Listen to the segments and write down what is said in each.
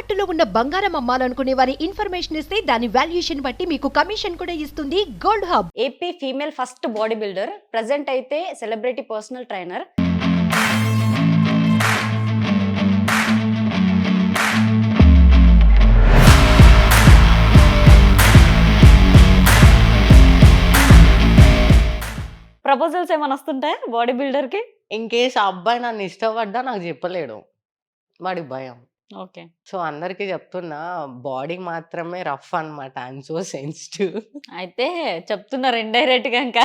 తాకట్టులో ఉన్న బంగారం అమ్మాలనుకునే వారి ఇన్ఫర్మేషన్ ఇస్తే దాని వాల్యుయేషన్ బట్టి మీకు కమిషన్ కూడా ఇస్తుంది gold hub. AP female first body builder, present అయితే సెలబ్రిటీ పర్సనల్ ట్రైనర్. ప్రపోజల్స్ ఏమైనా వస్తుంటాయి బాడీ బిల్డర్ కి? ఇన్ కేస్ ఆ అబ్బాయి నన్ను ఇష్టపడ్డా నాకు చెప్పలేడు, వాడికి భయం. ఓకే. సో అందరికీ చెప్తున్నా, బాడీ మాత్రమే రఫ్ అన్నమాట. I'm so sensitive. అయితే చెప్తున్నారు ఇండైరెక్ట్ గా. ఇంకా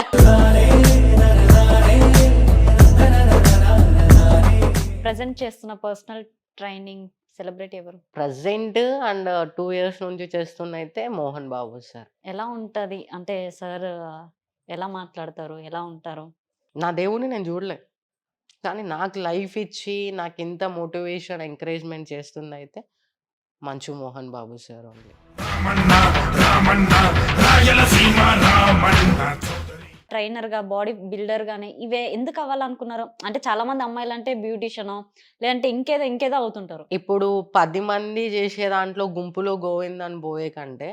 ప్రజెంట్ చేస్తున్న పర్సనల్ ట్రైనింగ్ సెలబ్రిటీ ఎవరు? ప్రజెంట్ అండ్ 2 years నుంచి చేస్తున్నైతే మోహన్ బాబు సార్. ఎలా ఉంటది అంటే సార్ ఎలా మాట్లాడతారు, ఎలా ఉంటారు? నా దేవుడిని నేను చూడలే, కానీ నాకు లైఫ్ ఇచ్చి నాకు ఇంత మోటివేషన్ ఎంకరేజ్మెంట్ చేస్తుంది అయితే మంచు Mohan Babu sir only. Trainer గా, బాడీ బిల్డర్ గానే ఇవే ఎందుకు అవ్వాలనుకున్నారు? అంటే చాలా మంది అమ్మాయిలు అంటే బ్యూటిషియన్ లేదంటే ఇంకేదో అవుతుంటారు. ఇప్పుడు 10 మంది చేసే దాంట్లో గుంపులో గోవింద్ అని పోయే కంటే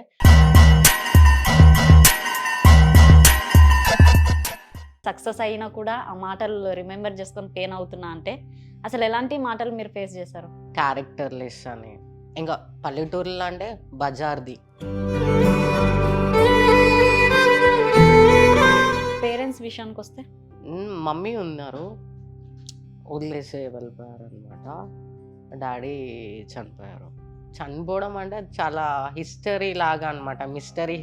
సక్సెస్ అయినా కూడా ఆ మాటలు రిమెంబర్ చేసుకొని పెయిన్ అవుతున్నా అంటే అసలు ఎలాంటి మాటలు మీరు ఫేస్ చేశారు? క్యారెక్టర్ లెస్ అని, ఇంకా పల్లెటూరులో అంటే బజార్ది. పేరెంట్స్ విషయానికి వస్తే మమ్మీ ఉన్నారు, వదిలేసి వెళ్ళిపోయారు అనమాట. డాడీ చనిపోయారు. చనిపోవడం అంటే చాలా హిస్టరీ లాగా అనమాట,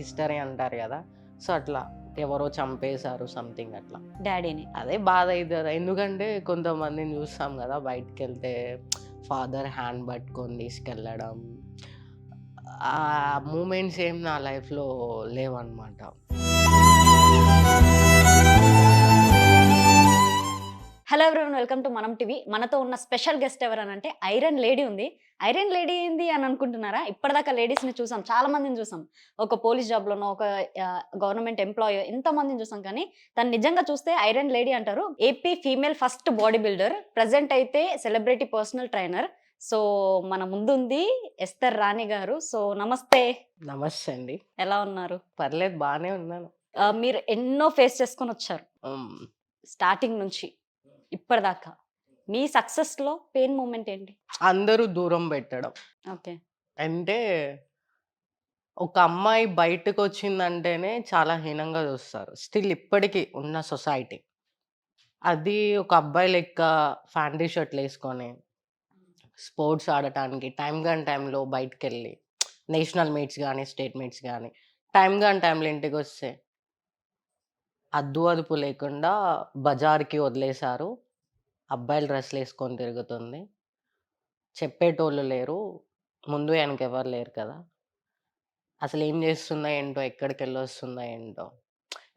హిస్టరీ అంటారు కదా. సో అట్లా ఎవరో చంపేశారు సంథింగ్ అట్లా. డాడీని అదే బాధ అవుతుంది. ఎందుకంటే కొంతమందిని చూస్తాం కదా, బయటకు వెళ్తే ఫాదర్ హ్యాండ్ పట్టుకొని తీసుకెళ్ళడం. ఆ మూమెంట్స్ ఏం నా లైఫ్లో లేవన్నమాట. హలో ఎవ్రీవన్, వెల్కమ్ టు మనం టీవీ. మనతో ఉన్న స్పెషల్ గెస్ట్ ఎవరనంటే ఐరన్ లేడీ ఉంది. ఐరన్ లేడీ ఏంది అని అనుకుంటున్నారా? ఇప్పటిదాకా లేడీస్ని చూసాం, చాలా మందిని చూసాం. ఒక పోలీస్ జాబ్లోనో, ఒక గవర్నమెంట్ ఎంప్లాయీ, ఎంతమందిని చూసాం. కానీ తను నిజంగా చూస్తే ఐరన్ లేడీ అంటారు. AP female first body builder, present అయితే సెలబ్రిటీ పర్సనల్ ట్రైనర్. సో మన ముందుంది ఎస్తర్ రాణి గారు. సో నమస్తే. నమస్తే అండి. ఎలా ఉన్నారు? పర్లేదు, బాగానే ఉన్నాను. మీరు ఎన్నో ఫేస్ చేసుకొని వచ్చారు స్టార్టింగ్ నుంచి ఇప్పటిదాకా. మీ సక్సెస్ లో పెయిన్ మూమెంట్ ఏంటి? అందరూ దూరం పెట్టడం. ఓకే. అంటే ఒక అమ్మాయి బయటకు వచ్చిందంటేనే చాలా హీనంగా చూస్తారు, స్టిల్ ఇప్పటికీ ఉన్న సొసైటీ. అది ఒక అబ్బాయి లెక్క ఫ్యాంటీ షర్ట్లు వేసుకొని స్పోర్ట్స్ ఆడటానికి టైం కాని టైంలో బయటకు వెళ్ళి, నేషనల్ మీట్స్ కానీ స్టేట్ మీట్స్ కానీ టైం కాని టైంలో ఇంటికి వస్తే అదుపు లేకుండా బజార్కి వదిలేశారు. అబ్బాయిలు డ్రెస్లు వేసుకొని తిరుగుతుంది, చెప్పేటోళ్ళు లేరు, ముందు వెనక ఎవరు లేరు కదా. అసలు ఏం చేస్తుందా ఏంటో, ఎక్కడికి వెళ్ళి వస్తుందా ఏంటో.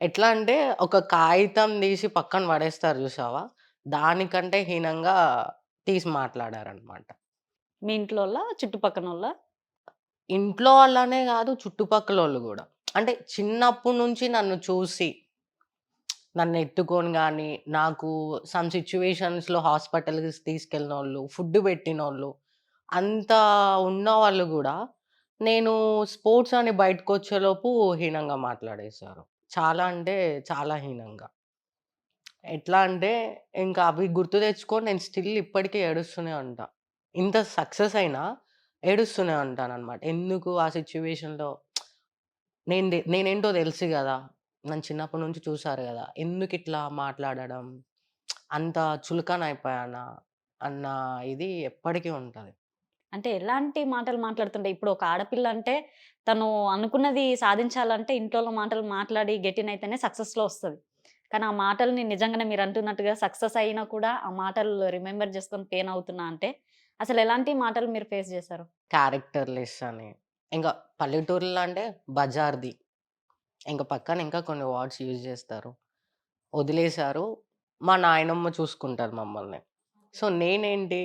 ఎట్లా అంటే ఒక కాగితం తీసి పక్కన పడేస్తారు చూసావా, దానికంటే హీనంగా తీసి మాట్లాడారనమాట. మీ ఇంట్లో చుట్టుపక్కన వాళ్ళ? ఇంట్లో వాళ్ళనే కాదు, చుట్టుపక్కల వాళ్ళు కూడా. అంటే చిన్నప్పటి నుంచి నన్ను చూసి నన్ను ఎత్తుకొని కానీ, నాకు సమ్ సిచ్యువేషన్స్లో హాస్పిటల్కి తీసుకెళ్ళిన వాళ్ళు, ఫుడ్ పెట్టిన వాళ్ళు, అంత ఉన్న వాళ్ళు కూడా నేను స్పోర్ట్స్ అని బయటకు వచ్చేలోపు హీనంగా మాట్లాడేశారు. చాలా అంటే చాలా హీనంగా. ఎట్లా అంటే ఇంకా అవి గుర్తు తెచ్చుకొని నేను స్టిల్ ఇప్పటికీ ఏడుస్తూనే ఉంటా. ఇంత సక్సెస్ అయినా ఏడుస్తూనే ఉంటానన్నమాట. ఎందుకు ఆ సిచ్యువేషన్లో నేనేంటో తెలుసు కదా, నన్ను చిన్నప్పటి నుంచి చూసారు కదా, ఎందుకు ఇట్లా మాట్లాడడం, అంత చులకన అయిపోయానా అన్న ఇది ఎప్పటికీ ఉంటుంది. అంటే ఎలాంటి మాటలు మాట్లాడుతుంటే, ఇప్పుడు ఒక ఆడపిల్ల అంటే తను అనుకున్నది సాధించాలంటే ఇంట్లో మాటలు మాట్లాడి గెటిన్ అయితేనే సక్సెస్లో వస్తుంది. కానీ ఆ మాటల్ని నిజంగానే మీరు అంటున్నట్టుగా సక్సెస్ అయినా కూడా ఆ మాటలు రిమెంబర్ చేసుకొని పెయిన్ అవుతున్నా అంటే అసలు ఎలాంటి మాటలు మీరు ఫేస్ చేశారు? క్యారెక్టర్ లెస్ అని, ఇంకా పల్లెటూరులో అంటే బజార్ది, ఇంకా పక్కన ఇంకా కొన్ని వర్డ్స్ యూజ్ చేస్తారు. వదిలేశారు, మా నాయనమ్మ చూసుకుంటారు మమ్మల్ని. సో నేనేంటి,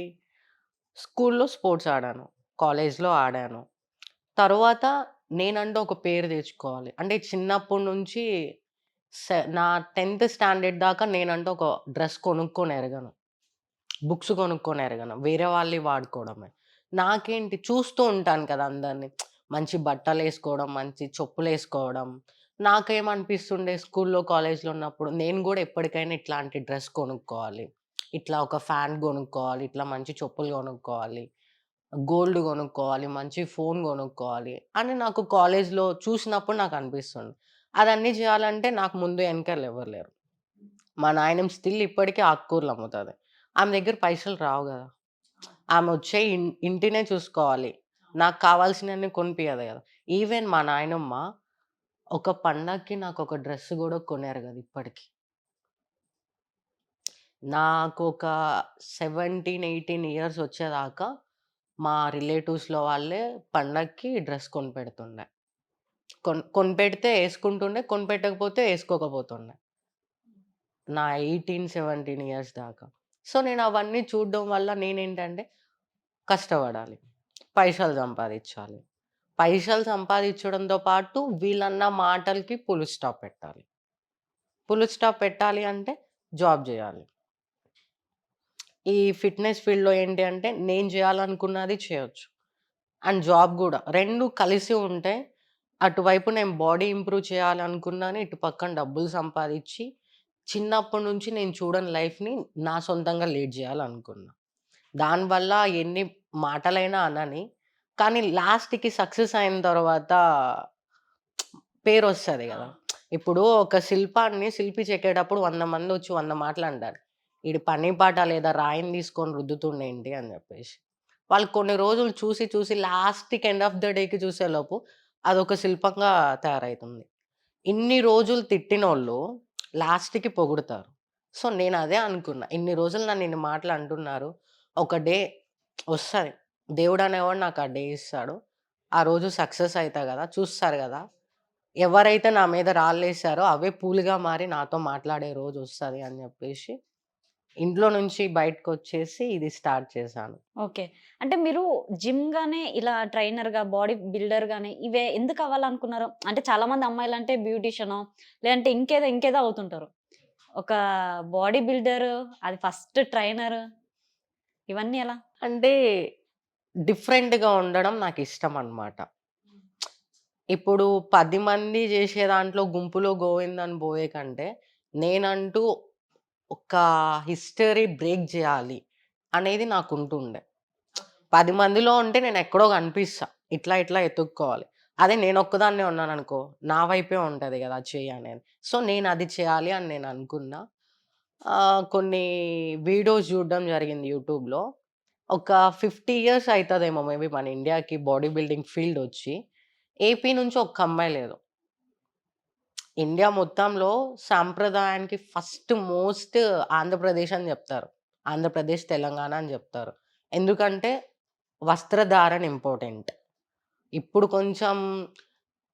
స్కూల్లో స్పోర్ట్స్ ఆడాను, కాలేజ్లో ఆడాను. తర్వాత నేనంటూ ఒక పేరు తెచ్చుకోవాలి అంటే చిన్నప్పటి నుంచి నా 10th స్టాండర్డ్ దాకా నేనంటూ ఒక డ్రెస్ కొనుక్కొని ఎరగను, బుక్స్ కొనుక్కొని ఎరగను, వేరే వాళ్ళవి వాడుకోవడమే. నాకేంటి చూస్తూ ఉంటాను కదా అందరిని. మంచి బట్టలేసుకోవడం, మంచి చెప్పులేసుకోవడం. నాకేమనిపిస్తుండే స్కూల్లో, కాలేజ్‌లో ఉన్నప్పుడు నేను గూడా ఎప్పటికైనా ఇట్లాంటి డ్రెస్ కొనుక్కోవాలి. ఇట్లా ఒక ఫ్యాన్ గొనుక్కోవాలి. ఇట్లా మంచి చెప్పులు గొనుక్కోవాలి. గోల్డ్ గొనుక్కోవాలి. మంచి ఫోన్ గొనుక్కోవాలి అని నాకు కాలేజ్‌లో చూసినప్పుడు నాకనిపిస్తుంది. అదన్నీ జేయాలంటే నాకు ముందు ఎనకాల ఎవ్వరు లేరు. మా నాయనమ్మ స్టిల్ ఇప్పటికి ఆకుకూరలు అమ్ముతది. ఆమె దగ్గర పైసలు రావు గదా! ఆమె వచ్చే ఇంటినే చూసుకోవాలి. నాకు కావాల్సినయన్ని కొనిపియదు గదా! ఈవెన్ మా నాయనమ్మ ఒక పండగకి నాకొక డ్రెస్ గూడా కొనరు గదా! ఇప్పటికి. నాకొక 17, 18 ఇయర్స్ వచ్చేదాకా మా రిలేటివ్స్‌లో వాళ్ళే పండగకి డ్రెస్ కొనిపెడుతుండే. కొనిపెడితే యేసుకుంటుండే, కొనిపెట్టకపోతే యేసుకోకపోతుండే. నా 18, 17 ఇయర్స్ దాకా. సో, నేనవన్నీ చూడడం వల్ల నేనేంటంటే కష్టపడాలి. పైసలు సంపాదిచ్చాలి. పైసలు సంపాదిచ్చడంతో పాటు వీళ్ళన్న మాటలకి ఫుల్ స్టాప్ పెట్టాలి. ఫుల్ స్టాప్ పెట్టాలి అంటే జాబ్ జేయాలి. ఈ ఫిట్‌నెస్ ఫీల్డ్‌లో ఏంటి అంటే నేను జేయాలనుకున్నది చేయొచ్చు. అండ్ జాబ్ గూడా. 2 కలిసి ఉంటే అటువైపు నేను బాడీ ఇంప్రూవ్ చేయాలనుకున్నాను. ఇటు పక్కన డబ్బులు సంపాదిచ్చి చిన్నప్పటి నుంచి నేను చూడని లైఫ్‌ని నా సొంతంగా లీడ్ జేయాలనుకున్నా. దానివల్ల ఎన్ని మాటలైనా అనని, కానీ లాస్ట్‌కి సక్సెస్ అయిన తర్వాత పేరొస్తది గదా! ఇప్పుడు ఒక శిల్పి చెక్కేటప్పుడు 100 మందొచ్చి 100 మాటలంటారు. ఈడు పని పాట లేదా రాయిని తీసుకొని రుద్దుతుండేంటి అని జెప్పేసి. వాళ్ళు కొన్ని రోజులు చూసి చూసి లాస్ట్‌కి ఎండ్ ఆఫ్ ద డేకి చూసేలోపు అదొక శిల్పంగా తయారైతుంది. ఇన్ని రోజులు తిట్టినోళ్ళు లాస్ట్‌కి పొగుడుతారు. సో, నేనదే అనుకున్నా. ఇన్ని రోజులు నన్ను ఇన్ని మాటలు అంటున్నారు. ఒక డే ఒస్తది. దేవుడనేవాడు నాకు ఆ డే ఇస్తాడు. ఆ రోజు సక్సెస్ అయితా గదా! చూస్తారు గదా! ఎవరైతే నా మీద రాళ్ళేసారో అవే పూలుగా మారి నాతో మాట్లాడే రోజొస్తది అని జెప్పేసి, ఇంట్లో నుంచి బయటకొచ్చేసి ఇది స్టార్ట్ చేశాను. ఓకే. అంటే మీరు జిమ్ గానే ఇలా ట్రైనర్‌గా, బాడీ బిల్డర్ గాని ఇవే ఎందుకు అవ్వాలనుకున్నారు? అంటే చాలామంది అమ్మాయిలంటే బ్యూటీషియనో, లేదంటే ఇంకేదో అవుతుంటారు. ఒక బాడీ బిల్డరు, అది ఫస్ట్ ట్రైనరు ఇవన్నీ ఎలా? అంటే డిఫరెంట్‌గా ఉండడం నాకిష్టమనమాట. ఇప్పుడు 10 మంది జేసే దాంట్లో గుంపులో గోవిందని బోయే కంటే, నేనంటూ ఒక హిస్టరీ బ్రేక్ జేయాలి అనేది నాకుంటుండే. 10 మందిలో ఉంటే నేనెక్కడో కనిపిస్తా. ఇట్లా ఎతుక్కోవాలి. అదే నేనొక్కదాన్నే ఉన్నాననుకో, నా వైపే ఉంటది గదా! చెయ్యనేది. సో, నేనది చేయాలి అని నేననుకున్నా. కొన్ని వీడియోస్ జూడడం జరిగింది యూట్యూబ్‌లో. ఒక 50 ఇయర్స్ అయితదేమో మేబీ మన ఇండియాకి బాడీ బిల్డింగ్ ఫీల్డొచ్చి. ఏపీ నుంచి ఒక్క అమ్మాయి లేదు. ఇండియా మొత్తంలో సాంప్రదాయానికి ఫస్ట్ మోస్ట్ ఆంధ్రప్రదేశ్ అని జెప్తారు. ఆంధ్రప్రదేశ్, తెలంగాణ అని జెప్తారు. ఎందుకంటే వస్త్రధారణ ఇంపార్టెంట్. ఇప్పుడు కొంచెం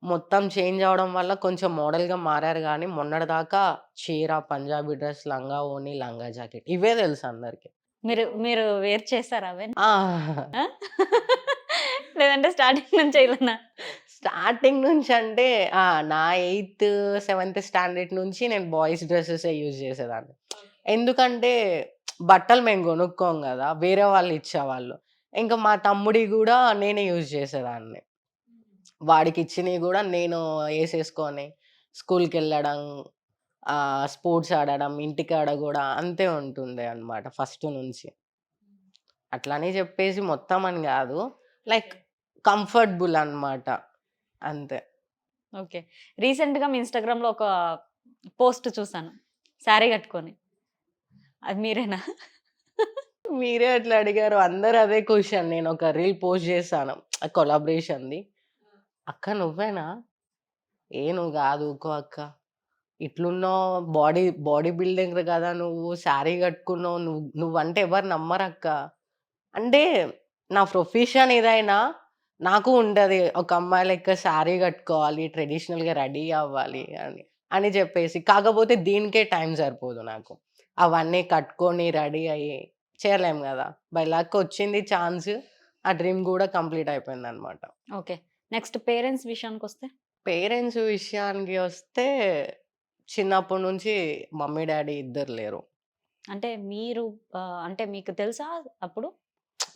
మొత్తం చేంజ్ అవ్వడం వల్ల కొంచెం మోడల్‌గా మారారు గానీ, మొన్నటిదాకా చీర, పంజాబీ డ్రెస్, లంగా ఓణి, లంగా జాకెట్ ఇవే తెలుసు అందరికి. మీరు మీరు వేర్ చేసారా అవన్నీ? ఆ! ఆ? లేదంటే స్టార్టింగ్ నుంచే ఇలానా? స్టార్టింగ్ నుంచి అంటే నా 8, 7థ్ స్టాండర్డ్ నుంచి నేను బాయ్స్ డ్రెసెసే యూజ్ చేసేదాన్ని. ఎందుకంటే బట్టలు మేము కొనుక్కోం గదా! వేరే వాళ్ళు ఇచ్చేవాళ్ళు. ఇంకా మా తమ్ముడియి గూడా నేనే యూజ్ చేసేదాన్ని. వాడికిచ్చినయి గూడా నేను ఏసేసుకొని స్కూల్‌కెళ్ళడం, స్పోర్ట్స్ ఆడడం, ఇంటికాడ గూడా అంతే ఉంటుండే అన్నమాట ఫస్ట్ నుంచి. అట్లని జెప్పేసి మొత్తం అని గాదు. లైక్ కంఫర్టబుల్ అన్నమాట. అంతే. ఓకే. రీసెంట్‌గా మీ ఇన్‌స్టాగ్రామ్‌లో ఒక పోస్ట్ చూసాను. శారీ కట్టుకొని. అది మీరేనా? మీరే అట్లా అడిగారు. అందరూ అదే క్వెషన్. నేనొక రీల్ పోస్ట్ జేశాను. కొలాబరేషన్‌ది. "అక్క నువ్వేనా? ఏ నువ్వు గాదు ఊకో అక్క. ఇట్లున్నావు బాడీ బిల్డర్ గదా నువ్వు. శారీ కట్టుకున్నావు. నువ్వంటే ఎవరు నమ్మరక్క." అంటే నా ప్రొఫెషన్ ఏదైనా నాకు ఉంటది. ఒక అమ్మాయి లెక్క శారీ కట్టుకోవాలి, ట్రెడిషనల్‌గా రెడీ అవ్వాలి అని చెప్పేసి. కాకపోతే దీనికే టైం సరిపోదు నాకు. అవన్నీ కట్టుకొని రెడీ అయ్యి చేయలేం గదా! బై లక్ వచ్చింది ఛాన్స్. ఆ డ్రీమ్ గూడా కంప్లీట్ అయిపోయిందనమాట. ఓకే. నెక్స్ట్ పేరెంట్స్ విషయానికొస్తే? పేరెంట్స్ విషయానికి వస్తే చిన్నప్పటి నుంచి మమ్మీ, డ్యాడీ ఇద్దరు లేరు. అంటే మీరు అంటే మీకు తెలుసా అప్పుడు?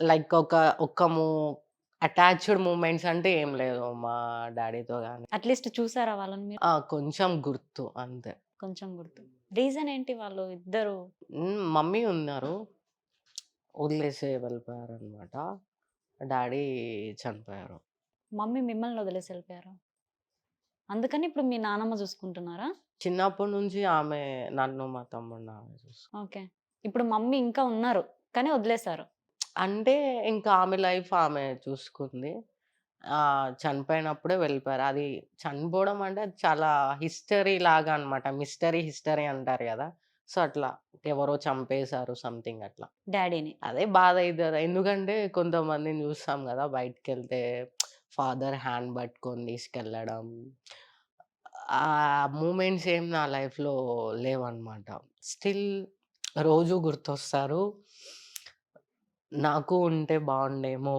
లైక్ ఒక అటాచ్డ్ మూమెంట్స్ అంటే ఏం లేదు మా డాడీతో గాని. అట్లీస్ట్ చూసారా వాళ్ళని మీరు? కొంచెం గుర్తు అంతే. కొంచెం గుర్తు. రీజన్ ఏంటి వాళ్ళు ఇద్దరు? మమ్మీ ఉన్నారు. వదిలేసి వెళ్ళిపోయారనమాట. డాడీ చనిపోయారు. మమ్మీ మిమ్మల్ని వదిలేసి వెళ్ళిపోయారు. అందుకని ఇప్పుడు మీ నానమ్మ చూసుకుంటున్నారా? చిన్నప్పటి నుంచి ఆమె నన్ను, మా తమ్ముడిని ఆమె ఓకే. ఇప్పుడు మమ్మీ ఇంకా ఉన్నారు. కానీ వదిలేసారు. అంటే ఇంకా ఆమె లైఫ్ ఆమె చూసుకుంది. చనిపోయినప్పుడే వెళ్ళిపోయారు. అది చనిపోవడం అంటే అది చాలా హిస్టరీ లాగా అనమాట. హిస్టరీ అంటారు గదా! సో, అట్లా ఎవరో చంపేశారు సంథింగ్ అట్లా. డ్యాడీని. అదే బాధ అయితది. ఎందుకంటే కొంతమందిని చూస్తాం గదా! బయటికెళ్తే ఫాదర్ హ్యాండ్ పట్టుకొని తీసుకెళ్ళడం. ఆ మూమెంట్స్ ఏం నా లైఫ్‌లో లేవన్నమాట. స్టిల్ రోజు గుర్తొస్తారు. నాకు ఉంటే బావుండేమో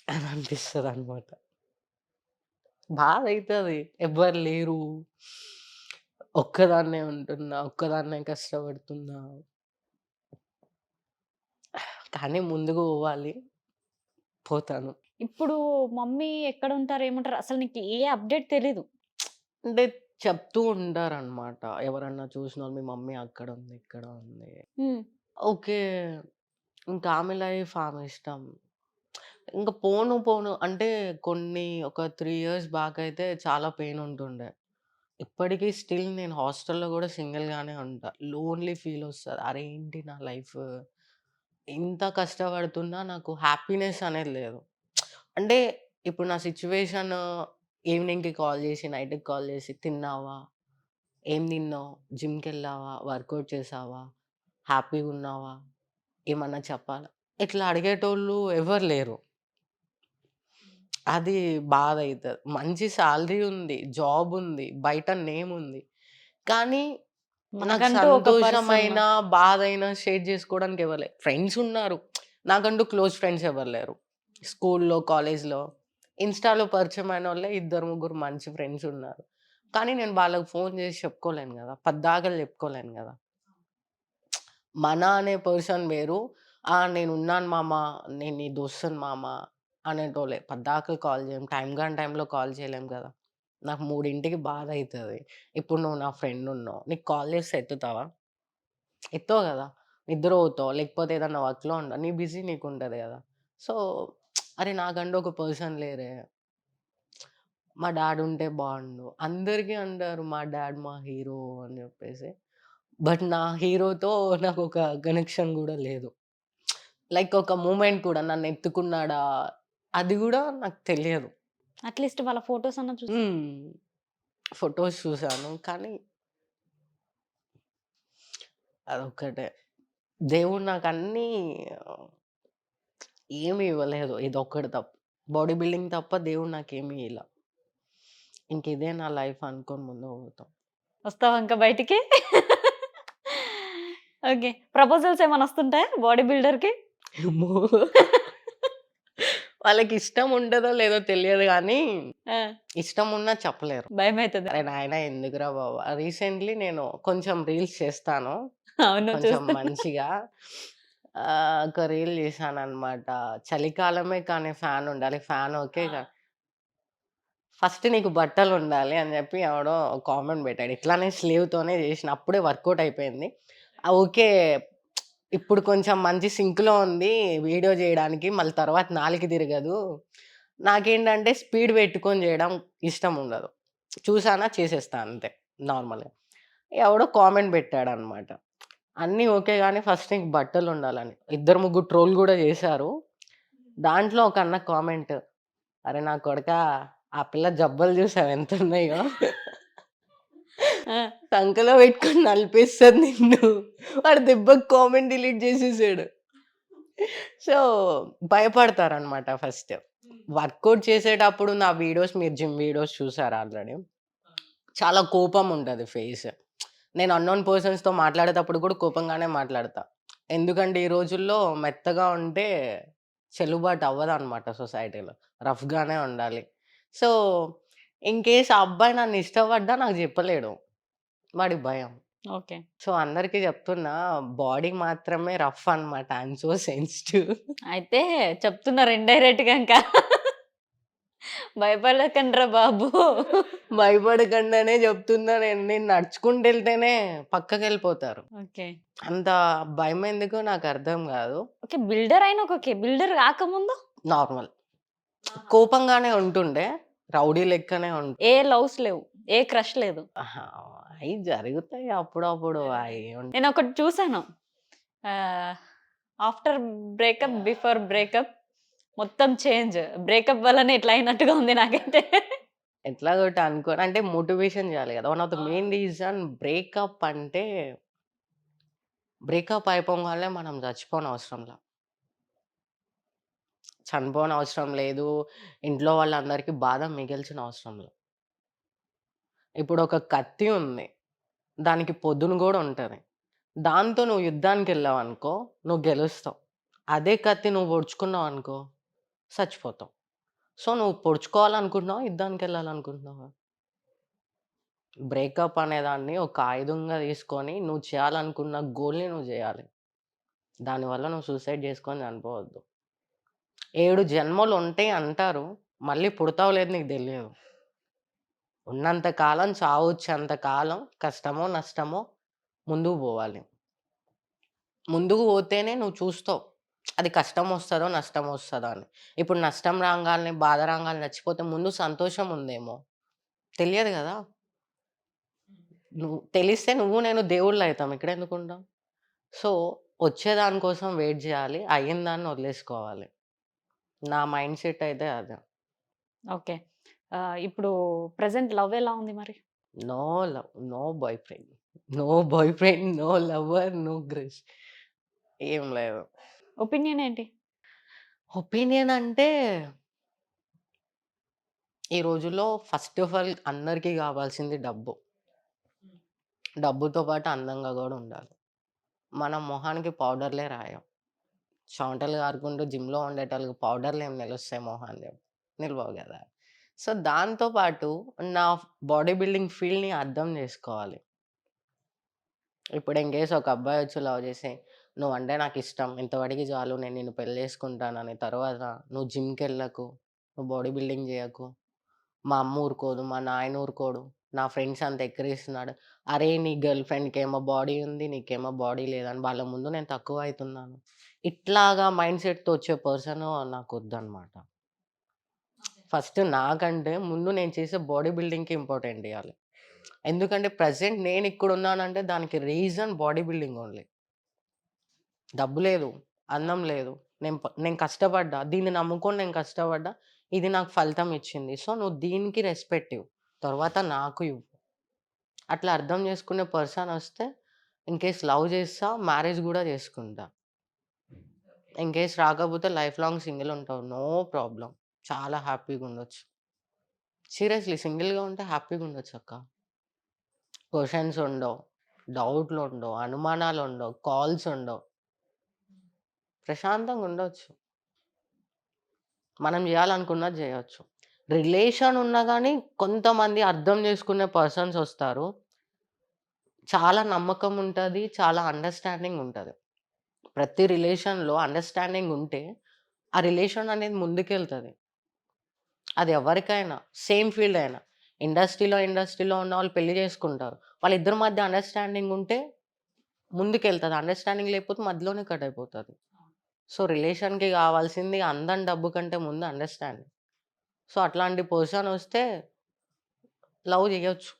అని అనిపిస్తదన్నమాట. బాధైతది. ఎవ్వరు లేరు. ఒక్కదాన్నే ఉంటున్నా. ఒక్కదాన్నే కష్టపడుతున్నా. కానీ ముందుకు పోవాలి. పోతాను. ఇప్పుడు మమ్మీ ఎక్కడుంటారు? ఏముంటారు? అసలు నీకు ఏ అప్డేట్ తెలీదు. అంటే చెప్తూ ఉంటారనమాట. ఎవరన్నా చూసినోళ్ళు మీ మమ్మీ అక్కడ ఉంది, ఇక్కడ ఉంది. హ్మ్. ఓకే. ఇంకా ఆమె లైఫ్ ఆమె ఇష్టం. ఇంక పోను అంటే ఒక 3 ఇయర్స్ బ్యాక్ అయితే చాలా పెయిన్ ఉంటుండే. ఇప్పటికి స్టిల్ నేను హాస్టల్‌లో గూడా సింగిల్‌గానే ఉంటా. లోన్‌లీ ఫీల్ ఒస్తది. అరే! ఏంటి నా లైఫ్ ఇంత కష్టపడుతున్నా నాకు హ్యాపీనెస్ అనేది లేదు. అంటే ఇప్పుడు నా సిట్యుయేషన్ ఈవినింగ్‌కి కాల్ జేసి, నైట్‌కి కాల్ జేసి తిన్నావా? ఏం తిన్నావు? జిమ్‌కెళ్ళావా? వర్కౌట్ చేశావా? హ్యాపీగున్నావా? ఏమన్నా చెప్పాలా? ఇట్లా అడిగేటోళ్ళు ఎవరు లేరు. అది బాధైతది. మంచి సాలరీ ఉంది. జాబ్ ఉంది. బయట నేమ్ ఉంది. కానీ నాకు మనకంటూ ఒక పర్సన్. సంతోషమైన, బాధైనా షేర్ జేసుకోవడానికి ఎవరు లేరు. ఫ్రెండ్స్ ఉన్నారు. నాకంటూ క్లోజ్ ఫ్రెండ్స్ ఎవరు లేరు. స్కూల్‌లో, కాలేజ్‌లో, ఇన్‌స్టాలో పరిచయమైనోళ్ళే ఇద్దరు, ముగ్గురు మంచి ఫ్రెండ్స్ ఉన్నారు. కానీ నేను వాళ్ళకి ఫోన్ జేసి చెప్పుకోలేను గదా! పద్దాకలు చెప్పుకోలేను గదా! మన అనే పర్సన్ వేరు. నేనున్నాను మామ, నేను నీ దోస్తుని మామ అనేటోళ్ళే. పద్దాకలు కాల్ జేయం. టైం గాని టైంలో కాల్ చేయలేం గదా! నాకు 3కి బాధైతది. ఇప్పుడు నువ్వు నా ఫ్రెండ్ ఉన్నావు. నీకు కాల్ చేస్తే ఎత్తుతావా? ఎత్తవు గదా! నిద్రపోతావు. లేకపోతే ఏదన్నా వర్క్‌లో నీ బిజీ నీకుంటది గదా! సో, అరే! నాకంటూ ఒక పర్సన్ లేరే. మా డాడ్ ఉంటే బావుండు. అందరికీ అంటారు మా డాడ్ మా హీరో అని జెప్పేసి. బట్ నా హీరోతో నాకొక కనెక్షన్ గూడా లేదు. లైక్ ఒక మూమెంట్ కూడా నన్ను ఎత్తుకున్నాడా? అది గూడా నాకు తెలియదు. అట్లీస్ట్ వాళ్ళ ఫోటోస్ అన్నా చూసి. ఫోటోస్ చూసాను. కానీ అదొక్కటే. దేవుడు నాకన్నీ ఏమి ఇవ్వలేదు. ఇదొక్కటి తప్ప. బాడీ బిల్డింగ్ తప్ప దేవుడు నాకేమి ఇయ్యల. ఇంకిదే నా లైఫ్ అనుకోని ముందుకు పోతాం. వస్తావా ఇంకా బయటికి? ఓకే. ప్రపోజల్స్ ఏమైనా వస్తుంటాయా బాడీ బిల్డర్‌కి? ఏమో! వాళ్ళకిష్టం ఉంటదో లేదో తెలియదు గానీ, ఆ! ఇష్టం ఉన్నా చెప్పలేరు. భయమైతదా? అరే నాయనా ఎందుకురా బాబు! రీసెంట్‌లీ నేను కొంచెం రీల్స్ చేస్తాను. అవును. కొంచెం చూస్తున్నా. మంచిగా. ఒక రీల్ చేశాననమాట. చలికాలమే కానీ ఫ్యాన్ ఉండాలి. Fan okay. ఫస్ట్ నీకు బట్టలుండాలి అని చెప్పి ఎవడో కామెంట్ పెట్టాడు. ఇట్లానే స్లీవ్‌తోనే చేసిన. అప్పుడే వర్కౌట్ అయిపోయింది. ఓకే. ఇప్పుడు కొంచెం మంచి సింక్‌లో ఉంది వీడియో చేయడానికి. మళ్ళీ తర్వాత నాలుక తిరగదు. నాకేంటంటే స్పీడ్ పెట్టుకొని చేయడం ఇష్టం ఉండదు. చూసానా చేసేస్తా అంతే నార్మల్‌గా. ఎవడో కామెంట్ పెట్టాడనమాట. అన్నీ ఓకే గానీ ఫస్ట్ నీకు బట్టలుండాలని. ఇద్దరు, ముగ్గురు ట్రోల్ గూడా చేశారు. దాంట్లో ఒక అన్న కామెంట్, "అరె నా కొడకా ఆ పిల్ల జబ్బలు చూసావా ఎంతున్నాయో? ఆ! సంకలో పెట్టుకొని నలిపేస్తది నిన్ను." వాడు దెబ్బకి కామెంట్ డిలీట్ చేసేసాడు. సో, భయపడతారనమాట ఫస్ట్. వర్కౌట్ చేసేటప్పుడు నా వీడియోస్ మీరు జిమ్ వీడియోస్ చూసారు ఆల్రెడీ. చాలా కోపం ఉంటది ఫేస్. నేను అన్నోన్ పర్సన్స్‌తో మాట్లాడేటప్పుడు కూడా కోపంగానే మాట్లాడతా. ఎందుకంటే ఈ రోజుల్లో మెత్తగా ఉంటే చెల్లుబాటు అవ్వదనమాట సొసైటీలో. రఫ్‌గానే ఉండాలి. సో, ఇన్‌కేస్ ఆ అబ్బాయి నన్ను ఇష్టపడ్డా నాకు చెప్పలేడు. వాడికి భయం. ఓకే. సో, అందరికీ చెప్తున్నా బాడీ మాత్రమే రఫ్ అన్నమాట. I am so sensitive. అయితే చెప్తున్నారు ఇండైరెక్ట్‌గా ఇంకా. భయపడకండ్రా బాబు. భయపడకండనే చెప్తున్నా నేను. నేను నడుచుకుంటూ ఎళ్తేనే పక్కకెళ్ళిపోతారు. ఓకే. అంత భయమెందుకో నాకర్థం గాదు. ఓకే. బిల్డర్ అయినా ఓకే. బిల్డర్ కాకముందు? నార్మల్. కోపంగానే ఉంటుండే. రౌడీ లెక్కనే ఏ లవ్స్ లేవు. ఏ క్రష్ లేదు. అహా! అయి జరుగుతాయి అప్పుడప్పుడు. అయి నేనొకటి చూసాను. ఆఫ్టర్ బ్రేకప్, బిఫోర్ బ్రేకప్ మొత్తం చేంజ్. బ్రేకప్ వల్లనే ఇట్లా అయినట్టుగా ఉంది నాకైతే. ఎట్లాగో ఒకటి అనుకోని అంటే మోటివేషన్ చేయాలి కదా! One of the main reason breakup అంటే బ్రేకప్ అయిపోగానే మనం చచ్చిపోనవసరంలా. చనిపోనవసరం లేదు. ఇంట్లో వాళ్ళందరికీ బాధ మిగిల్చిన అవసరం లేదు. ఇప్పుడు ఒక కత్తి ఉంది. దానికి పొదును గూడా ఉంటది. దాంతో నువ్వు యుద్ధానికెళ్ళావనుకో నువ్వు గెలుస్తావు. అదే కత్తి నువ్వు పొడుచుకున్నావనుకో సచ్చిపోతావు. సో, నువ్వు పొడుచుకోవాలనుకుంటున్నావా? యుద్ధానికెళ్ళాలనుకుంటున్నావా? బ్రేకప్ అనేదాన్ని ఒక ఆయుధంగా తీసుకొని నువ్వు చేయాలనుకున్న గోల్‌ని నువ్వు జేయాలి. దానివల్ల నువ్వు సూసైడ్ చేసుకొని చనిపోవద్దు. 7 జన్మలుంటాయి అంటారు. మళ్ళీ పుడతావో లేదో నీకు తెలియదు. ఉన్నంత కాలం చావొచ్చేంత కాలం కష్టమో, నష్టమో ముందుకు పోవాలి. ముందుకు పోతేనే నువ్వు చూస్తావు. అది కష్టమొస్తదో, నష్టమొస్తదో అని. ఇప్పుడు నష్టం రాంగాల్నే, బాధ రాంగాల్నే చచ్చిపోతే ముందు సంతోషం ఉందేమో. తెలియదు గదా! తెలిస్తే నువ్వు నేను దేవుళ్ళైతాం. ఇక్కడెందుకుంటాం? సో, వచ్చేదాని కోసం వెయిట్ జేయాలి. అయ్యిన దాన్ని వదిలేసుకోవాలి. నా మైండ్ సెట్ అయితే అదే. ఓకే. ఇప్పుడు ప్రెజెంట్ లవ్ ఎలా ఉంది మరి? No love, no boy friend. No boy friend, no lover, no crush. ఏం లేదు. ఒపీనియన్ ఏంటి? ఒపీనియన్ అంటే ఈ రోజుల్లో ఫస్ట్ ఆఫ్ ఆల్ అందరికీ గావాల్సింది డబ్బు. డబ్బుతో పాటు అందంగా గూడా ఉండాలి. మనం మొహానికి పౌడర్‌లే రాయం. చెమటలు గారుకుంటూ జిమ్‌లో ఉండేటోళ్ళకి పౌడర్‌లేం నిలుస్తాయి మొహాన జెప్పు. నిలవవు గదా! సో, దాంతో పాటు నా బాడీ బిల్డింగ్ ఫీల్డ్‌ని అర్థం జేసుకోవాలి. ఇప్పుడు ఇన్ కేస్ ఒక అబ్బాయి వచ్చి లవ్ చేసి, "నువ్వంటే నాకిష్టం. ఇంతవరకి చాలు. నేను నిన్ను పెళ్లి చేసుకుంటానని." తర్వాత "నువ్వు జిమ్‌కెళ్ళకు. నువ్వు బాడీ బిల్డింగ్ జేయకు. మా అమ్మ ఊరుకోదు. మా నాయన ఊరుకోడు. నా ఫ్రెండ్స్ అంతా ఎక్కిరిస్తున్నాడు. అరే! నీ గర్ల్ ఫ్రెండ్‌కేమో బాడీ ఉంది. నీకేమో బాడీ లేదని వాళ్ళ ముందు నేను తక్కువైతున్నాను." ఇట్లాగా మైండ్ సెట్‌తో వచ్చే పర్సన్ నాకొద్దనమాట. ఫస్ట్ నాకంటే ముందు నేను చేసే బాడీ బిల్డింగ్‌కి ఇంపార్టెంట్ ఇయ్యాలి. ఎందుకంటే ప్రెజెంట్ నేనిక్కడున్నానంటే దానికి రీజన్ బాడీ బిల్డింగ్ ఓన్లీ. డబ్బు లేదు, అందం లేదు. నేను కష్టపడ్డా. దీన్ని నమ్ముకొని నేను కష్టపడ్డా. ఇది నాకు ఫలితం ఇచ్చింది. సో, నువ్వు దీనికి రెస్పెక్ట్ ఇవ్వు. తర్వాత నాకు ఇవ్వు. అట్లా అర్థం చేసుకునే పర్సన్ వస్తే ఇన్‌కేస్ లవ్ చేస్తా, మ్యారేజ్ గూడా చేసుకుంటా. ఇన్‌కేస్ రాకపోతే లైఫ్ లాంగ్ సింగిల్ ఉంటావు. No problem. చాలా హ్యాపీగుండొచ్చు. సీరియస్‌లీ సింగిల్‌గా ఉంటే హ్యాపీగుండొచ్చక్క. క్వెషన్స్ ఉండవు. డౌట్‌లుండవు. అనుమానాలుండవు. కాల్స్ ఉండవు. ప్రశాంతంగా ఉండొచ్చు. మనం జేయాలనుకున్నది జేయొచ్చు. రిలేషన్ ఉన్నా గానీ కొంతమంది అర్థం చేసుకునే పర్సన్స్ ఒస్తారు. చాలా నమ్మకం ఉంటది. చాలా అండర్‌స్టాండింగ్ ఉంటది. ప్రతి రిలేషన్‌లో అండర్‌స్టాండింగ్ ఉంటే ఆ రిలేషన్ అనేది ముందుకెళ్తది. అది ఎవరికైనా సేమ్ ఫీల్డ్ అయినా. ఇండస్ట్రీలో ఉన్నవాళ్ళు పెళ్లి చేసుకుంటారు. వాళ్ళిద్దరి మధ్య అండర్‌స్టాండింగ్ ఉంటే ముందుకెళ్తది. అండర్‌స్టాండింగ్ లేకపోతే మధ్యలోనే కట్ అయిపోతది. సో, రిలేషన్‌కి గావాల్సింది అందం, డబ్బు కంటే ముందు అండర్‌స్టాండింగ్. సో, అట్లాంటి పర్సన్ వస్తే లవ్ జేయొచ్చు.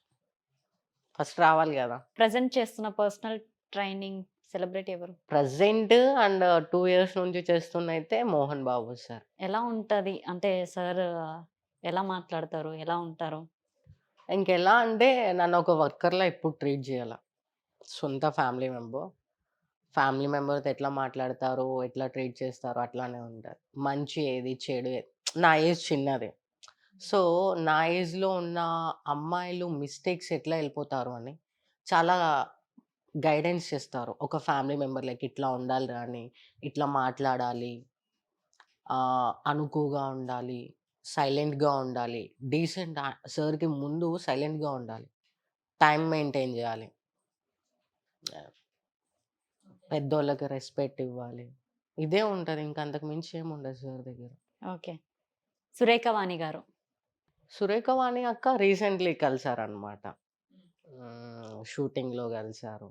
ఫస్ట్ రావాలి గదా! ప్రెజెంట్ చేస్తున్న పర్సనల్ ట్రైనింగ్ సెలబ్రిటీ ఎవరు? ప్రెజెంట్ అండ్ 2 ఇయర్స్ నుంచి చేస్తుందయితే మోహన్ బాబు సార్. ఎలా ఉంటది? అంటే సార్ ఎలా మాట్లాడతారు? ఎలా ఉంటారు? ఇంకెలా అంటే నన్ను ఒక వర్కర్‌లా ఎప్పుడు ట్రీట్ జేయల. సొంత ఫ్యామిలీ మెంబర్‌తో ఎట్లా మాట్లాడతారో, ఎట్లా ట్రీట్ చేస్తారో అట్లానే ఉంటారు. మంచి ఏది, చెడు ఏది నా ఏజ్ చిన్నది. సో, నా ఏజ్‌లో ఉన్న అమ్మాయిలు మిస్టేక్స్ ఎట్లా ఎళ్ళిపోతారు అని చాలా గైడెన్స్ చేస్తారు. ఒక ఫ్యామిలీ మెంబర్ లైక్ ఇట్లా ఉండాలిరా అని, ఇట్లా మాట్లాడాలి, అనుకువగా ఉండాలి, సైలెంట్‌గా ఉండాలి, డీసెంట్ సార్‌కి ముందు సైలెంట్‌గా ఉండాలి. టైమ్ మెయింటైన్ జేయాలి. పెద్దోళ్ళకి రెస్పెక్ట్ ఇవ్వాలి. ఇదే ఉంటది. ఇంక అంతకు మించి ఏముండదు సార్ దగ్గర. ఓకే. సురేఖ వాణి గారు. సురేఖ వాణి అక్క రీసెంట్‌లీ కలిసారనమాట. షూటింగ్‌లో కలిసారు.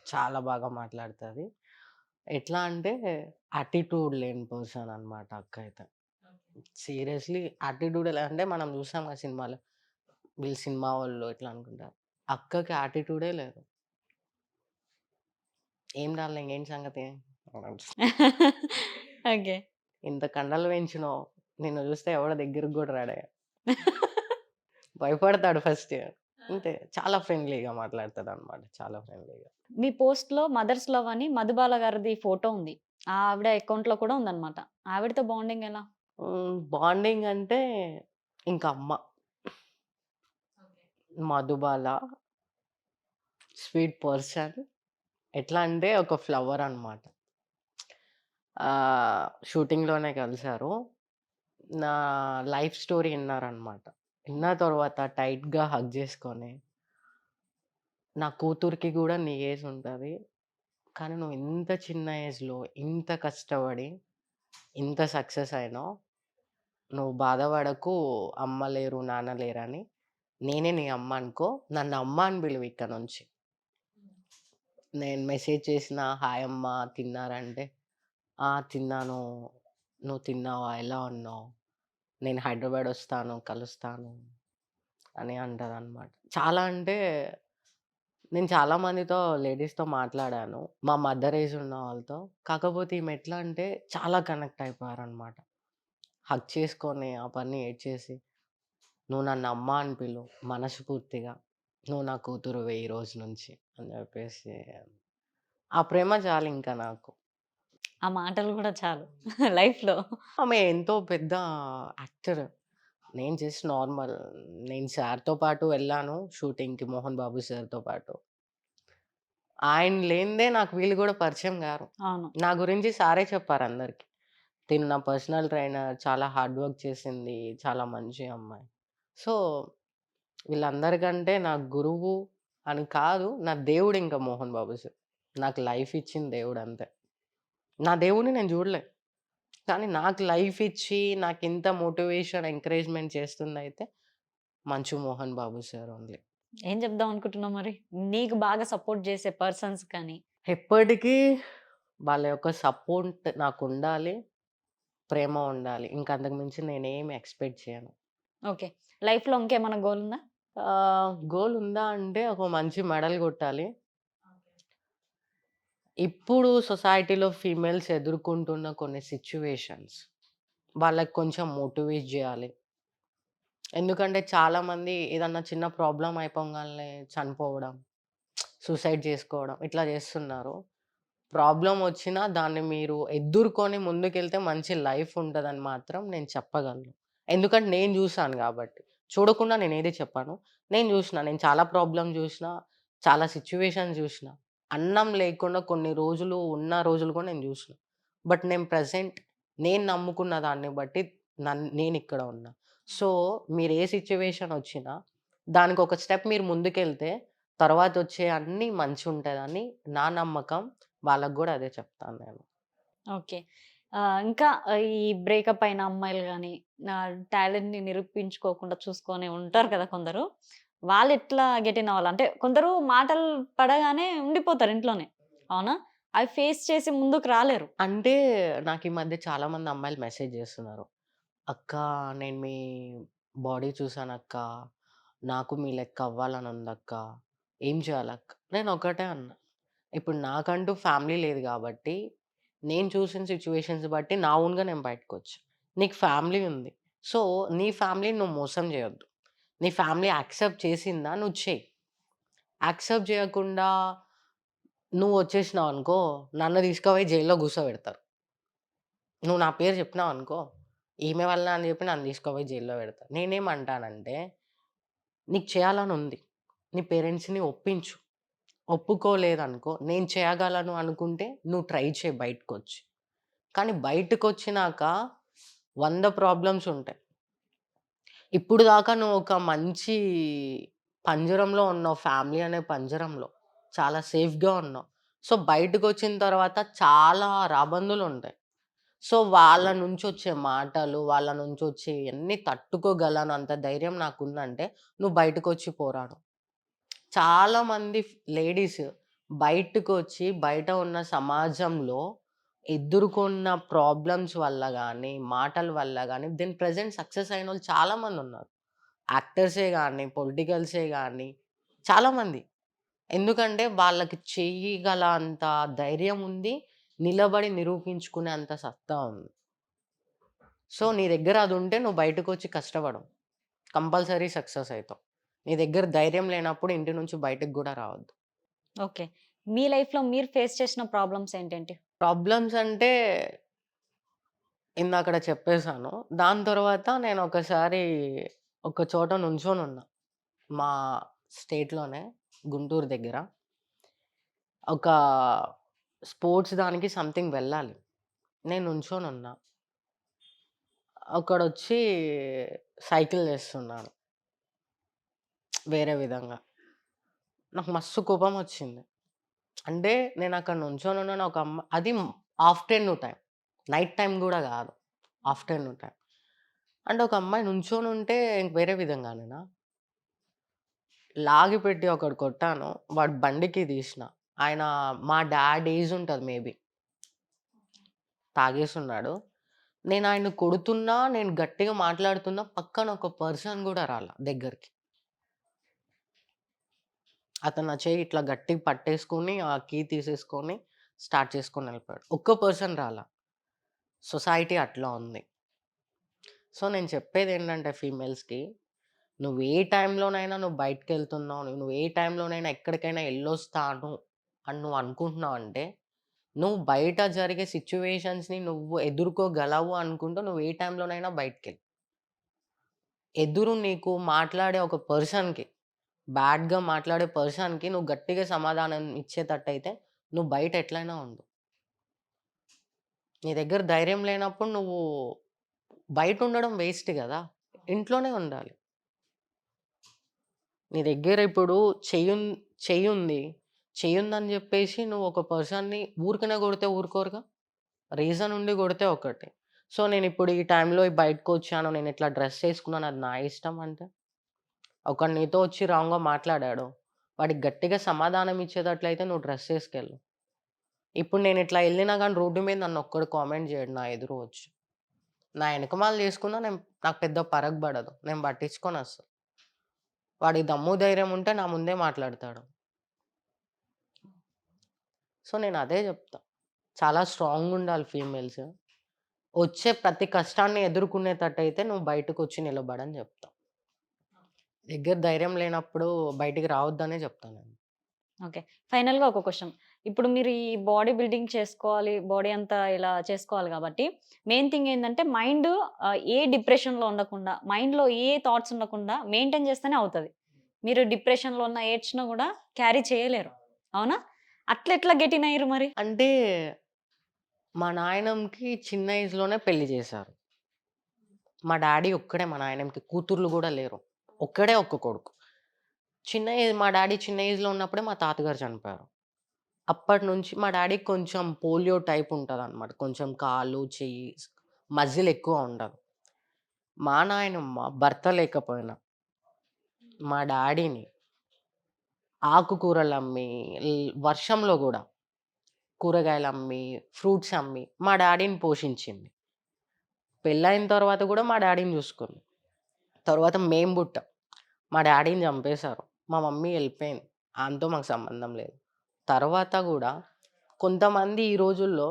చాలా బాగా మాట్లాడుతది. ఎట్లా అంటే యాటిట్యూడ్ లేని పర్సన్ అనమాట అక్క అయితే. సీరియస్‌లీ యాటిట్యూడ్ ఎలా అంటే మనం చూసాం కదా సినిమాలో. వీళ్ళు సినిమా వోళ్ళు ఇట్లా అనుకుంటారు. అక్కకి యాటిట్యూడే లేదు. "ఏం డార్లింగ్ ఏంటి సంగతి?" ఓకే. ఇంత కండలు పెంచినావు. నిన్ను చూస్తే ఎవడు దగ్గరికి గూడా రాడే. భయపడతాడు ఫస్ట్. అంతే. చాలా ఫ్రెండ్లీగా మాట్లాడతదనమాట. చాలా ఫ్రెండ్లీగా. మీ పోస్ట్‌లో మదర్స్ లవ్ అని మధుబాల గారిది ఫోటో ఉంది. ఆవిడ అకౌంట్‌లో కూడా ఉందన్నమాట. ఆవిడతో బాండింగ్ ఎలా? బాండింగ్ అంటే ఇంక అమ్మ. Madhubala sweet person. ఎట్లా అంటే ఒక ఫ్లవర్ అనమాట. షూటింగ్‌లోనే కలిసారు. నా లైఫ్ స్టోరీ ఇన్నారనమాట. ఇన్న తర్వాత టైట్‌గా హగ్ చేసుకొని, "నా కూతురికి గూడా నీ ఏజ్ ఉంటది. కానీ నువ్వు ఇంత చిన్న ఏజ్‌లో ఇంత కష్టపడి, ఇంత సక్సెస్ అయినావు. నువ్వు బాధపడకు. అమ్మ లేరు, నాన్న లేరని. నేనే నీ అమ్మ అనుకో. నన్ను అమ్మ అని పిలువు ఇక నుంచి. నేను మెసేజ్ చేసినా, హాయ్ అమ్మ తిన్నారా అంటే, ఆ! తిన్నాను. నువ్వు తిన్నావా? ఎలా ఉన్నావు? నేను హైదరాబాద్ వస్తాను, కలుస్తాను" అని అంటదనమాట. చాలా అంటే నేను చాలా మందితో లేడీస్‌తో మాట్లాడాను. మా మదర్ ఏజ్ ఉన్న వాళ్ళతో. కాకపోతే ఈమె ఎట్లా అంటే చాలా కనెక్ట్ అయిపోయారనమాట. హగ్ చేసుకొని అవన్నీ ఏడ్చేసి, "నువ్వు నన్ను అమ్మ అని పిలు మనస్ఫూర్తిగా. నువ్వు నా కూతురువే ఈ రోజు నుంచి" అని చెప్పేసి ఆ ప్రేమ చాలింక నాకు. ఆ మాటలు కూడా చాలు లైఫ్‌లో. ఆమె ఎంతో పెద్ద యాక్టర్. నేను జస్ట్ నార్మల్. నేను సార్‌తో పాటు వెళ్ళాను షూటింగ్‌కి 'మోహన్ బాబు' సార్‌తో పాటు. ఆయన లేనిదే నాకు వీళ్ళు గూడా పరిచయం గారు. అవును. నా గురించి సారే చెప్పారు అందరికి. తిను నా పర్సనల్ ట్రైనర్, చాలా హార్డ్ వర్క్ చేసింది, చాలా మంచి అమ్మాయి. సో, వీళ్ళందరికంటే నా గురువు అని కాదు, నా దేవుడు ఇంకా 'మోహన్ బాబు' సార్. నాకు లైఫ్ ఇచ్చిన దేవుడు అంతే. నా దేవుడిని నేను చూడలే. కానీ నాకు లైఫ్ ఇచ్చి, నాకింత మోటివేషన్, ఎంకరేజ్‌మెంట్ చేస్తుందయితే మంచు 'మోహన్ బాబు' సార్ ఓన్లీ. ఏం చెప్దాం అనుకుంటున్నావు మరి? నీకు బాగా సపోర్ట్ చేసే పర్సన్స్ కానీ. ఎప్పటికీ వాళ్ళ యొక్క సపోర్ట్ నాకుండాలి. ప్రేమ ఉండాలి. ఇంక అంతకు మించి నేనేమి ఎక్స్‌పెక్ట్ చేయను. ఓకే. లైఫ్‌లో ఇంకేమైనా గోల్ ఉందా? గోల్ ఉందా అంటే ఒక మంచి మెడల్ కొట్టాలి. ఇప్పుడు సొసైటీలో ఫీమేల్స్ ఎదుర్కొంటున్న కొన్ని సిట్యుయేషన్స్ వాళ్ళకి కొంచెం మోటివేట్ జేయాలి. ఎందుకంటే చాలామంది ఏదన్నా చిన్న ప్రాబ్లమ్ అయిపోంగాల్నే చనిపోవడం, సూసైడ్ జేసుకోవడం ఇట్లా జేస్తున్నారు. ప్రాబ్లమ్ వచ్చినా దాన్ని మీరు ఎదుర్కొని ముందుకెళ్తే మంచి లైఫ్ ఉంటదని మాత్రం నేను చెప్పగలను. ఎందుకంటే నేను జూసాను గాబట్టి. చూడకుండా నేనేది చెప్పను. నేను జూషిన. నేను చాలా ప్రాబ్లమ్ జూషిన. చాలా సిట్యుయేషన్స్ జూషిన. అన్నం లేకుండా కొన్ని రోజులు ఉన్న రోజులు గూడా నేను జూషిన. బట్ నేను ప్రెజెంట్ నేను నమ్ముకున్న దాన్ని బట్టి నేనిక్కడ ఉన్నా. సో, మీరు ఏ సిట్యుయేషన్ వచ్చినా దానికొక స్టెప్ మీరు ముందుకెళ్తే తర్వాతొచ్చే అన్నీ మంచుంటదని నా నమ్మకం. వాళ్ళకి గూడా అదే చెప్తాను నేను. ఓకే. ఇంకా ఈ బ్రేకప్ అయిన అమ్మాయిలు గాని, టాలెంట్‌ని నిరూపించుకోకుండా చూసుకొని ఉంటారు కదా కొందరు. వాళ్ళెట్లా గెట్ ఇన్ అవ్వాలి? అంటే కొందరు మాటలు పడగానే ఉండిపోతారు ఇంట్లోనే. అవునా? అవి ఫేస్ చేసి ముందుకు రాలేరు. అంటే నాకు ఈ మధ్య చాలామంది అమ్మాయిలు మెసేజ్ జేస్తున్నారు. "అక్క నేను మీ బాడీ చూసానక్క. నాకు మీ లెక్క అవ్వాలనుందక్క. ఏం చేయాలక్క?" నేను ఒకటే అన్నా. ఇప్పుడు నాకంటూ ఫ్యామిలీ లేదు గాబట్టి, నేను చూసిన సిట్యుయేషన్స్ బట్టి నా ఓన్‌గా నేను బయటకొచ్చా. నీకు ఫ్యామిలీ ఉంది. సో, నీ ఫ్యామిలీని నువ్వు మోసం జేయొద్దు. నీ ఫ్యామిలీ యాక్సెప్ట్ చేసిందా నువ్వు చెయి. యాక్సెప్ట్ జేయకుండా నువ్వొచ్చేసినావనుకో, నన్ను తీసుకుపోయి జైల్‌లో కూర్చోబెడతారు. నువ్వు నా పేరు చెప్పినావనుకో, ఈమె వల్లనే అని చెప్పి నన్ను తీసుకుపోయి జైల్‌లో పెడతారు. నేనేమంటానంటే, నీకు చేయాలనుంది. నీ పేరెంట్స్‌ని ఒప్పించు. ఒప్పుకోలేదనుకో, నేను చేయగలను అనుకుంటే నువ్వు ట్రై చేయి బయటకొచ్చి. కానీ బయటకొచ్చినాక 100 ప్రాబ్లమ్స్ ఉంటాయి. ఇప్పుడు దాకా నువ్వు ఒక మంచి పంజరంలో ఉన్నావు. ఫ్యామిలీ అనే పంజరంలో. చాలా సేఫ్‌గా ఉన్నావు. సో, బయటకొచ్చిన తర్వాత చాలా రాబందులుంటాయి. సో, వాళ్ళ నుంచొచ్చే మాటలు, వాళ్ళ నుంచొచ్చే ఇయన్నీ తట్టుకోగలనంత ధైర్యం నాకుందంటే, నువ్వు బయటకొచ్చి పోరాడు. చాలామంది లేడీస్ బయటకొచ్చి, బయట ఉన్న సమాజంలో ఎదుర్కొన్న ప్రాబ్లమ్స్ వల్ల గానీ, మాటల వల్ల గానీ, దీని ప్రెజెంట్ సక్సెస్ అయినోళ్ళు చాలామందున్నారు. యాక్టర్సే గానీ, పొలిటికల్సే గానీ చాలామంది. ఎందుకంటే వాళ్ళకి చెయ్యగల అంత ధైర్యం ఉంది. నిలబడి నిరూపించుకునే అంత సత్తా ఉంది. సో, నీ దగ్గర అదుంటే నువ్వు బయటకొచ్చి కష్టపడు. Compulsory success అయితావు. నీ దగ్గర ధైర్యం లేనప్పుడు ఇంటి నుంచి బయటకి గూడా రావద్దు. ఓకే. మీ లైఫ్‌లో మీరు ఫేస్ చేసిన ప్రాబ్లమ్స్ ఏంటేంటి? ప్రాబ్లమ్స్ అంటే ఇందాకడ చెప్పేసాను. దాని తర్వాత నేనొకసారి ఒక చోట నుంచొనున్నా. మా స్టేట్‌లోనే గుంటూరు దగ్గర. ఒక స్పోర్ట్స్ దానికి సంథింగ్ వెళ్ళాలి. నేను నుంచొనున్నా. ఒకడొచ్చి సైకిల్ చేస్తున్నాడు వేరే విధంగా. నాకు మస్తు కోపమొచ్చింది. అంటే నేనక్కడ నుంచొనున్నాను. అది ఆఫ్టర్‌నూన్ టైమ్. నైట్ టైమ్ గూడా గాదు. Afternoon time. అంటే ఒక అమ్మాయి నుంచొనుంటే వేరే విధంగానేనా? లాగిపెట్టి ఒకటి కొట్టాను. వాడి బండికి తీసిన. ఆయన మా డాడ్ ఏజ్ ఉంటది మేబీ. తాగేసున్నాడు. నేను ఆయన్ని కొడుతున్నా, నేను గట్టిగా మాట్లాడుతున్నా పక్కన ఒక పర్సన్ గూడా రాలా దగ్గరికి. అతను నా చెయ్యి ఇట్లా గట్టిగా పట్టేసుకొని, ఆ కీ తీసేసుకొని స్టార్ట్ చేసుకొని ఎళ్ళిపోయాడు. ఒక్క పర్సన్ రాలా. సొసైటీ అట్లా ఉంది. సో, నేను చెప్పేదేంటంటే ఫీమేల్స్‌కి, నువ్వు ఏ టైంలోనైనా నువ్వు బయటికెళ్తున్నావు, నువ్వు ఏ టైంలోనైనా ఎక్కడికైనా ఎళ్ళొస్తాను అని నువ్వు అనుకుంటున్నావంటే, నువ్వు బయట జరిగే సిట్యుయేషన్స్‌ని నువ్వు ఎదుర్కోగలవు అనుకుంటే నువ్వు ఏ టైంలోనైనా బయటికెళ్ళు. ఎదురు నీకు మాట్లాడే ఒక పర్సన్‌కి, బ్యాడ్‌గా మాట్లాడే పర్సన్‌కి నువ్వు గట్టిగా సమాధానం ఇచ్చేతట్టయితే, నువ్వు బయట ఎట్లైనా ఉండు. నీ దగ్గర ధైర్యం లేనప్పుడు నువ్వు బయటుండడం వేస్ట్ గదా! ఇంట్లోనే ఉండాలి. నీ దగ్గర ఇప్పుడు చెయ్యుంది. చెయ్యుందని జెప్పేసి నువ్వు ఒక పర్సన్‌ని ఊరికనే కొడితే ఊరుకోరుగా. రీజన్ ఉండి కొడితే ఒకటి. సో, నేనిప్పుడు ఈ టైంలో బయటకొచ్చాను. నేనిట్లా డ్రెస్ చేసుకున్నాను. అది నా ఇష్టం అంటే, ఒకడు నీతో వచ్చి రాంగ్‌గా మాట్లాడాడు. వాడికి గట్టిగా సమాధానం ఇచ్చేటట్లయితే నువ్వు డ్రెస్ ఏసుకెళ్ళు. ఇప్పుడు నేనిట్లా ఎళ్ళినా గాని రోడ్డు మీద నన్నొక్కడు కామెంట్ జేయడు నా ఎదురు వచ్చి. నా ఎనకమాల చేసుకున్నా నాకు పెద్ద పరకు పడదు. నేను పట్టించుకోనసలు. వాడికి దమ్ము ధైర్యం ఉంటే నా ముందే మాట్లాడతాడు. సో, నేనదే జెప్తా. చాలా స్ట్రాంగుండాలి ఫీమేల్స్. వచ్చే ప్రతి కష్టాన్ని ఎదుర్కొనేటట్టయితే నువ్వు బయటకొచ్చి నిలబడని జెప్తా. దగ్గర ధైర్యం లేనప్పుడు బయటికి రావద్దనే జెప్తా నేను. ఓకే. ఫైనల్‌గా ఒక క్వెషన్. ఇప్పుడు మీరు ఈ బాడీ బిల్డింగ్ చేసుకోవాలి, బాడీ అంతా ఇలా చేసుకోవాలి గాబట్టి, మెయిన్ థింగ్ ఏందంటే మైండ్ ఏ డిప్రెషన్‌లో ఉండకుండా, మైండ్‌లో ఏ థాట్స్ ఉండకుండా మెయింటైన్ చేస్తేనే అవుతది. మీరు డిప్రెషన్‌లో ఉన్న ఏడ్చినా గూడా క్యారీ చేయలేరు. అవునా? అట్లెట్లా గెట్ ఇన్ అయ్యిర్రు మరి? అంటే మా నాయనమ్మకి చిన్న ఏజ్‌లోనే పెళ్లి జేశారు. మా డ్యాడీ ఒక్కడే మా నాయనమ్మకి కూతుర్లు గూడా లేరు. ఒక్కడే ఒక్క కొడుకు. మా డ్యాడీ చిన్న ఏజ్‌లో ఉన్నప్పుడే మా తాతగారు చనిపోయారు. అప్పటినుంచి మా డ్యాడీకి కొంచెం పోలియో టైప్ ఉంటదనమాట. కొంచెం కాలు, చెయ్యి మజిల్ ఎక్కువ ఉండదు. మా నాయనమ్మ భర్త లేకపోయినా మా డ్యాడీని ఆకుకూరలమ్మి, వర్షంలో గూడా కూరగాయలమ్మి, ఫ్రూట్స్ అమ్మి మా డ్యాడీని పోషించింది. పెళ్ళైన తర్వాత గూడా మా డ్యాడీని జూసుకుంది. తర్వాత మేము పుట్టాం. మా డ్యాడీని చంపేశారు. మా మమ్మీ ఎళ్ళిపోయింది. ఆమెతో మాకు సంబంధం లేదు. తర్వాత గూడా కొంతమంది ఈ రోజుల్లో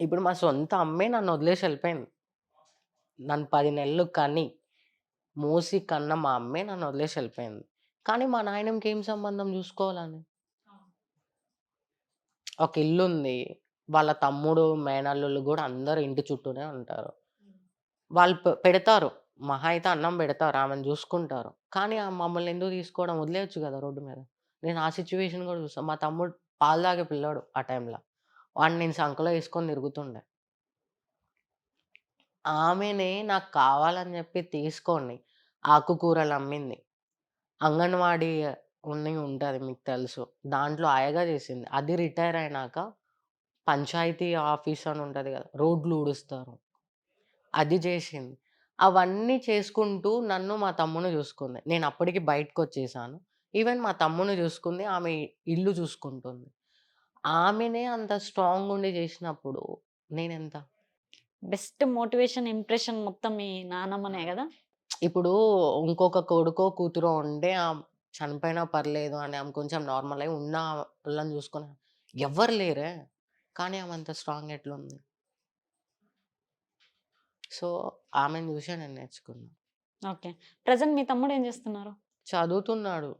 ఇప్పుడు మా సొంత అమ్మే నన్నొదిలేసి ఎళ్ళిపోయింది. నన్ను 10 నెలలు కని, మోసి కన్న మా అమ్మే నన్నొదిలేసి ఎళ్ళిపోయింది. కానీ మా నాయనమ్మకి ఏం సంబంధం జూసుకోవాలని? ఒక ఇల్లుంది. వాళ్ళ తమ్ముడు, మేనల్లుళ్ళు గూడా అందరూ ఇంటి చుట్టూనే ఉంటారు. వాళ్ళు పెడతారు. మహా అయితే అన్నం బెడతారు. ఆమెను జూసుకుంటారు. కానీ మమ్మల్ని ఎందుకు తీసుకోవడం? వదిలేయొచ్చు గదా! రోడ్డు మీద. నేను ఆ సిట్యుయేషన్ గూడా చూసా. మా తమ్ముడు పాలు తాగే పిల్లోడు ఆ టైంల. వాడిని నేను సంకలో యేసుకొని తిరుగుతుండే. ఆమెనే నాకు కావాలని జెప్పి తీసుకొని ఆకుకూరలు అమ్మింది. అంగన్వాడీ ఉంటది మీకు తెలుసు. దాంట్లో ఆయగా చేసింది. అది రిటైర్ అయినాక పంచాయతీ ఆఫీస్ అని ఉంటది గదా! రోడ్లు ఊడుస్తారు. అది జేషింది. అవన్నీ చేసుకుంటూ నన్ను, మా తమ్ముడిని జూసుకుంది. నేనప్పటికి బయటకొచ్చేసాను. ఈవెన్ మా తమ్ముడిని జూసుకుంది. ఆమె ఇల్లు చూసుకుంటుంది. ఆమెనే అంత స్ట్రాంగుండి జేసినప్పుడు నేనెంత? బెస్ట్ మోటివేషన్, ఇంప్రెషన్ మొత్తం మీ నానమ్మనే గదా! ఇప్పుడు ఇంకొక కొడుకో, కూతురో ఉండే చనిపోయినా పర్లేదు అని ఆమె కొంచెం నార్మల్ అయ్యి ఉన్న వాళ్ళని జూసుకుని ఎవ్వరు లేరే! కానీ ఆమె అంత స్ట్రాంగ్ ఎట్లుంది? సో, ఆమెను జూసే నేను నేర్చుకున్నా. ఓకే. ప్రెజెంట్ మీ తమ్ముడు ఏం జేస్తున్నారు? చదువుతున్నాడు.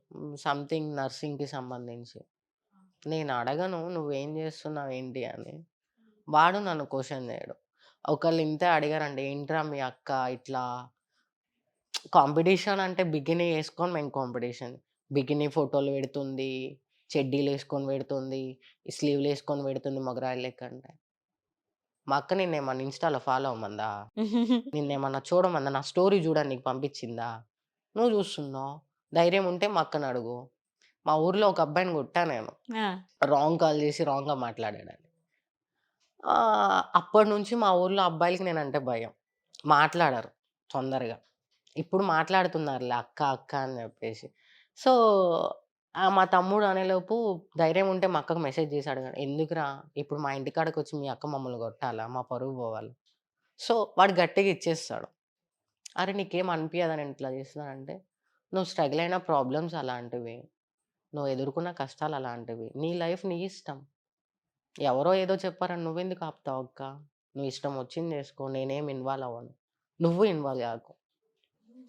సంథింగ్ నర్సింగ్‌కి సంబంధించి. నేనడగను నువ్వేం జేస్తున్నావు ఏంటి అని. వాడు నన్ను క్వెషన్ జేయడు. ఒకళ్ళు ఇంతే అడిగారండి. ఏంట్రా మీ అక్క ఇట్లా కాంపిటీషన్ అంటే బికినీ యేసుకొని మేము కాంపిటీషన్. బికినీ ఫోటోలు పెడుతుంది. చెడ్డీలేసుకొని పెడుతుంది. స్లీవ్‌లేసుకొని పెడుతుంది మొగరాయిల లెక్క అంటే. మా అక్క నిన్నేమన్నా ఇన్‌స్టాలో ఫాలో అవ్వమందా? నిన్నేమన్నా చూడమందా? నా స్టోరీ జూడని నీకు పంపించిందా? నువ్వు జూస్తున్నావు. ధైర్యం ఉంటే మా అక్కనడుగు. మా ఊర్లో ఒక అబ్బాయిని కొట్టా నేను. ఆ! రాంగ్ కాల్ చేసి రాంగ్‌గా మాట్లాడాడని. అప్పటినుంచి మా ఊర్లో అబ్బాయిలకి నేనంటే భయం. మాట్లాడరు తొందరగా. ఇప్పుడు మాట్లాడుతున్నారులే అక్క, అక్క అని జెప్పేసి. సో, మా తమ్ముడు అనేలోపు ధైర్యం ఉంటే మా అక్కకి మెసేజ్ చేసి అడగాడు. "ఎందుకురా ఇప్పుడు మా ఇంటికాడకొచ్చి మీ అక్క మమ్మల్ని కొట్టాలా? మా పరువు పోవాలి." సో, వాడు గట్టిగా ఇచ్చేస్తాడు. "అరె! నీకేం అనిపియదా నేను ఇట్లా చేస్తున్నానంటే?" "నువ్వు స్ట్రగుల్ అయిన ప్రాబ్లమ్స్ అలాంటివి. నువ్వు ఎదుర్కొన్న కష్టాలు అలాంటివి. నీ లైఫ్ నీ ఇష్టం. ఎవరో ఏదో చెప్పారని నువ్వెందుకు ఆపుతావు అక్క? నువ్వు ఇష్టం వచ్చింది చేసుకో. నేనేం ఇన్వాల్వ్ అవ్వను. నువ్వు ఇన్వాల్వ్ గాకు."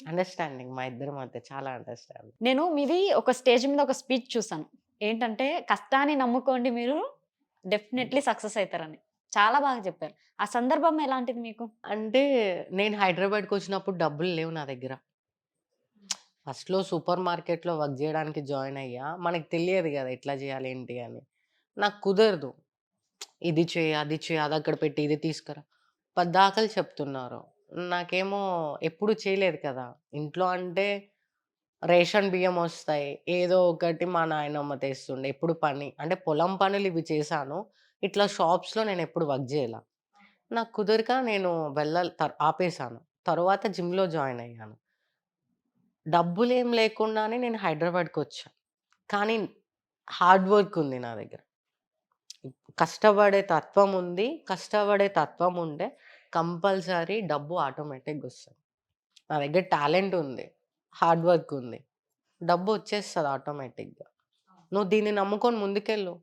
అండర్‌స్టాండింగ్ మా ఇద్దరి మధ్య చాలా అండర్‌స్టాండింగ్. నేను మీది ఒక స్టేజ్ మీద ఒక స్పీచ్ చూసాను. ఏంటంటే, కష్టాన్ని నమ్ముకోండి మీరు డెఫినైట్‌లీ సక్సెస్ అయితారని. చాలా బాగా చెప్పారు. ఆ సందర్భం ఎలాంటిది మీకు? అంటే నేను హైదరాబాద్‌కొచ్చినప్పుడు డబ్బులు లేవు నా దగ్గర. ఫస్ట్‌లో సూపర్ మార్కెట్‌లో వర్క్ జేయడానికి జాయిన్ అయ్యా. మనకు తెలియదు గదా! ఎట్లా జేయాలి ఏంటి అని. నాకు కుదరదు. ఇది చెయి, అది చెయి, అదక్కడ పెట్టి, ఇది తీసుకురా. పద్దాకలు చెప్తున్నారు. నాకేమో ఎప్పుడు చేయలేదు కదా! ఇంట్లో అంటే రేషన్ బియ్యం ఒస్తాయి. ఏదో ఒకటి మా నాయనమ్మ తెస్తుండే. ఎప్పుడు పని అంటే పొలం పనులు ఇవి చేశాను. ఇట్లా షాప్స్‌లో నేనెప్పుడు వర్క్ జేయల. నాకు కుదరక నేను ఆపేసాను. తరువాత జిమ్‌లో జాయిన్ అయ్యాను. డబ్బులేం లేకుండానే నేను హైదరాబాద్‌కొచ్చా. కానీ హార్డ్ వర్క్ ఉంది నా దగ్గర. కష్టపడే తత్వం ఉంది. కష్టపడే తత్వం ఉంటే కంపల్సరీ డబ్బు ఆటోమేటిక్‌గొస్తది. నా దగ్గర టాలెంట్ ఉంది. హార్డ్ వర్క్ ఉంది. డబ్బొచ్చేస్తది ఆటోమేటిక్‌గా. నువ్వు దీన్ని నమ్ముకొని ముందుకెళ్ళు.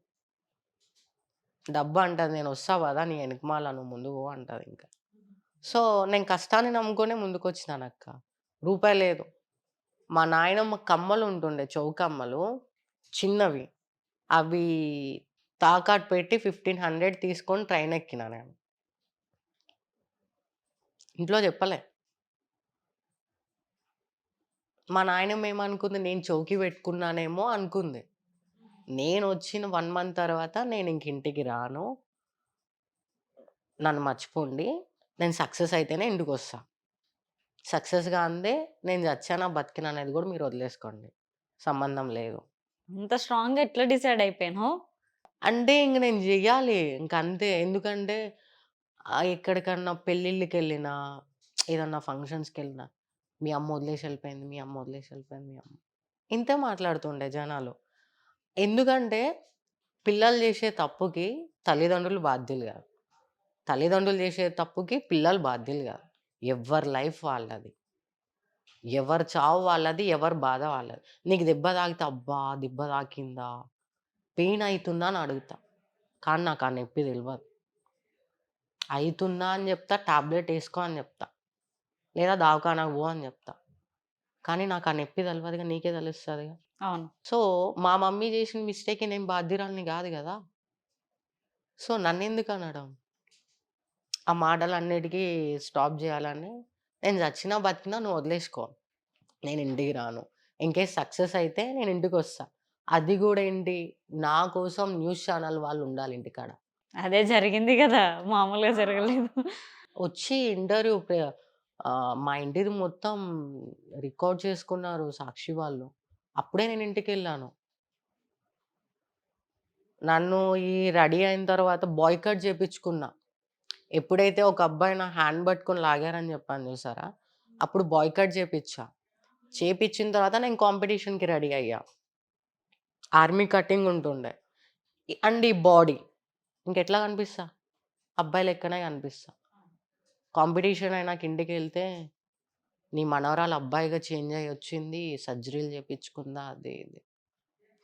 డబ్బు అంటది నేనొస్తా పదా నీ ఎనకమాల నువ్వు ముందుకు పో అంటదింక. సో, నేను కష్టాన్ని నమ్ముకొనే ముందుకొచ్చినానక్క. రూపాయి లేదు. మా నాయనమ్మ కమ్మలుంటుండే చెవు కమ్మలు చిన్నవి. అవి తాకట్టు పెట్టి 1500 తీసుకొని ట్రైన్ ఎక్కినా నేను. ఇంట్లో చెప్పలే. మా నాయనమ్మ ఏమనుకుంది నేను చౌకి పెట్టుకున్నానేమో అనుకుంది. నేనొచ్చిన 1 మంత్ తర్వాత నేనింక ఇంటికి రాను. నన్ను మర్చిపోండి. నేను సక్సెస్ అయితేనే ఇంటికొస్తా. సక్సెస్ కానిదే నేను చచ్చానా, బతికినా అనేది గూడా మీరు వదిలేసుకోండి. సంబంధం లేదు. అంత స్ట్రాంగ్‌గా ఎట్లా డిసైడ్ అయిపోయినావు? అంటే ఇంక నేను జెయ్యాలి. ఇంకంతే. ఎందుకంటే ఎక్కడికన్నా పెళ్ళిళ్ళకెళ్ళినా, ఏదన్నా ఫంక్షన్స్‌కెళ్ళినా, మీ అమ్మ వదిలేసి ఎళ్ళిపోయింది, మీ అమ్మ వదిలేసి ఎళ్ళిపోయింది, మీ అమ్మ. ఇంతే మాట్లాడుతుండే జనాలు. ఎందుకంటే పిల్లలు జేసే తప్పుకి తల్లిదండ్రులు బాధ్యులు గాదు. తల్లిదండ్రులు జేసే తప్పుకి పిల్లలు బాధ్యులు గాదు. ఎవ్వరి లైఫ్ వాళ్ళది. ఎవరి చావు వాళ్ళది. ఎవరి బాధ వాళ్ళది. నీకు దెబ్బ తాకితే అబ్బా! దెబ్బ తాకిందా? పెయిన్ అయితుందా అని అడుగుతా. కానీ నాకు ఆ నొప్పి తెలవదు. అయితుందా అని జెప్తా. టాబ్లెట్ ఏసుకో అని జెప్తా. లేదా దవాఖానకు పో అని జెప్తా. కానీ నాకు ఆ నొప్పి తెలవదుగా. నీకే తెలుస్తదిగా. అవును. సో, మా మమ్మీ జేసిన మిస్టేక్‌కి నేను బాధ్యురాలిని గాదు గదా! సో, నన్నెందుకనడం? ఆ మాటలన్నిటికి స్టాప్ జేయాలని నేను చచ్చినా, బతికినా నువ్వు వదిలేసుకో. నేను ఇంటికి రాను. ఇన్‌కేస్ సక్సెస్ అయితే నేను ఇంటికొస్తా. అది గూడా ఏంటి, నా కోసం న్యూస్ ఛానల్ వాళ్ళు ఉండాలి ఇంటికాడ. అదే జరిగింది గదా! మామూలుగా జరగలేదు. వచ్చి మా ఇంటిది మొత్తం రికార్డ్ చేసుకున్నారు సాక్షి వాళ్ళు. అప్పుడే నేను ఇంటికెళ్ళాను. నన్ను ఈ రెడీ అయిన తర్వాత బాయ్‌కట్ చేపించుకున్నా. ఎప్పుడైతే ఒక అబ్బాయి నా హ్యాండ్ పట్టుకొని లాగారని చెప్పాను చూసారా? అప్పుడు బాయ్‌కట్ చేపిచ్చా. చేపిచ్చిన తర్వాత నేను కాంపిటీషన్‌కి రెడీ అయ్యా. ఆర్మీ కటింగ్ ఉంటుండే. అండ్ ఈ బాడీ ఇంకెట్లా కనిపిస్తా? అబ్బాయి లెక్కనే కనిపిస్తా. కాంపిటీషన్ అయినాక ఇంటికెళ్తే, నీ మనవరాలు అబ్బాయిగా చేంజ్ అయ్యి వచ్చింది. సర్జరీలు చేపించుకుందా అది ఇది.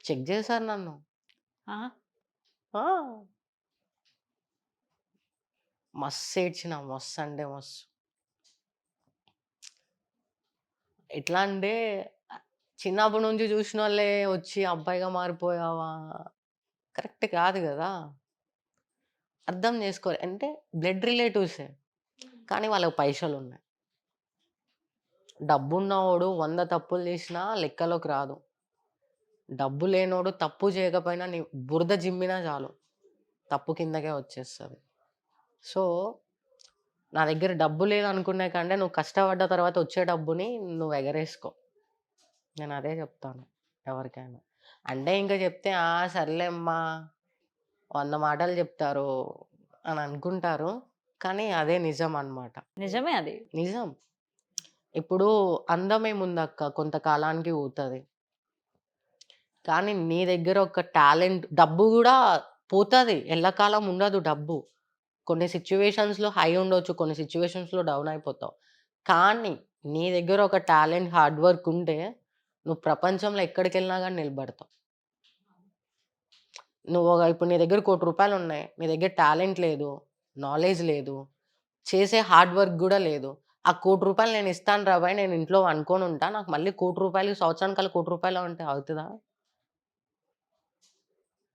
చెక్ చేశారు నన్ను. ఆ! ఆ! మస్తు ఏడ్చిన. మస్తు అంటే మస్తు. ఎట్లా అంటే చిన్నప్పటి నుంచి చూసినోళ్ళే వచ్చి అబ్బాయిగా మారిపోయావా? కరెక్ట్ కాదు గదా! అర్థం చేసుకోలే. అంటే బ్లడ్ రిలేటివ్సే. కానీ వాళ్ళకి పైసలున్నాయి. డబ్బున్నోడు 100 తప్పులు చేసినా లెక్కలోకి రాదు. డబ్బు లేనోడు తప్పు చేయకపోయినా నీ బురద జిమ్మినా చాలు. తప్పు కిందకే వచ్చేస్తది. సో, నా దగ్గర డబ్బు లేదనుకునే కంటే నువ్వు కష్టపడ్డ తర్వాత వచ్చే డబ్బుని నువ్వు ఎగరేసుకో. నేను అదే చెప్తాను ఎవరికైనా. అంటే ఇంక చెప్తే, "ఆ! సర్లే అమ్మా 100 మాటలు చెప్తారు" అని అనుకుంటారు. కానీ అదే నిజం అన్నమాట. నిజమే అది. నిజం. ఇప్పుడు అందమేముందక్క కొంతకాలానికి పోతది. కానీ నీ దగ్గర ఒక టాలెంట్ డబ్బు గూడా పోతది. ఎల్లకాలం ఉండదు డబ్బు. కొన్ని సిట్యుయేషన్స్‌లో హై ఉండొచ్చు. కొన్ని సిట్యుయేషన్స్‌లో డౌన్ అయిపోతావు. కానీ నీ దగ్గర ఒక టాలెంట్, హార్డ్ వర్క్ ఉంటే నువ్వు ప్రపంచంలో ఎక్కడికెళ్ళినా గాని నిలబడతావు. ఇప్పుడు నీ దగ్గర ₹1,00,00,000 ఉన్నాయి. నీ దగ్గర టాలెంట్ లేదు, నాలెడ్జ్ లేదు, చేసే హార్డ్ వర్క్ గూడా లేదు. ఆ ₹1,00,00,000 నేను ఇస్తాను రా భాయ్ నేను ఇంట్లో అనుకోనుంటా. నాకు మళ్ళీ ₹1,00,00,000 సంవత్సరానికల్లా ₹1,00,00,000 అంటే అవుతదా?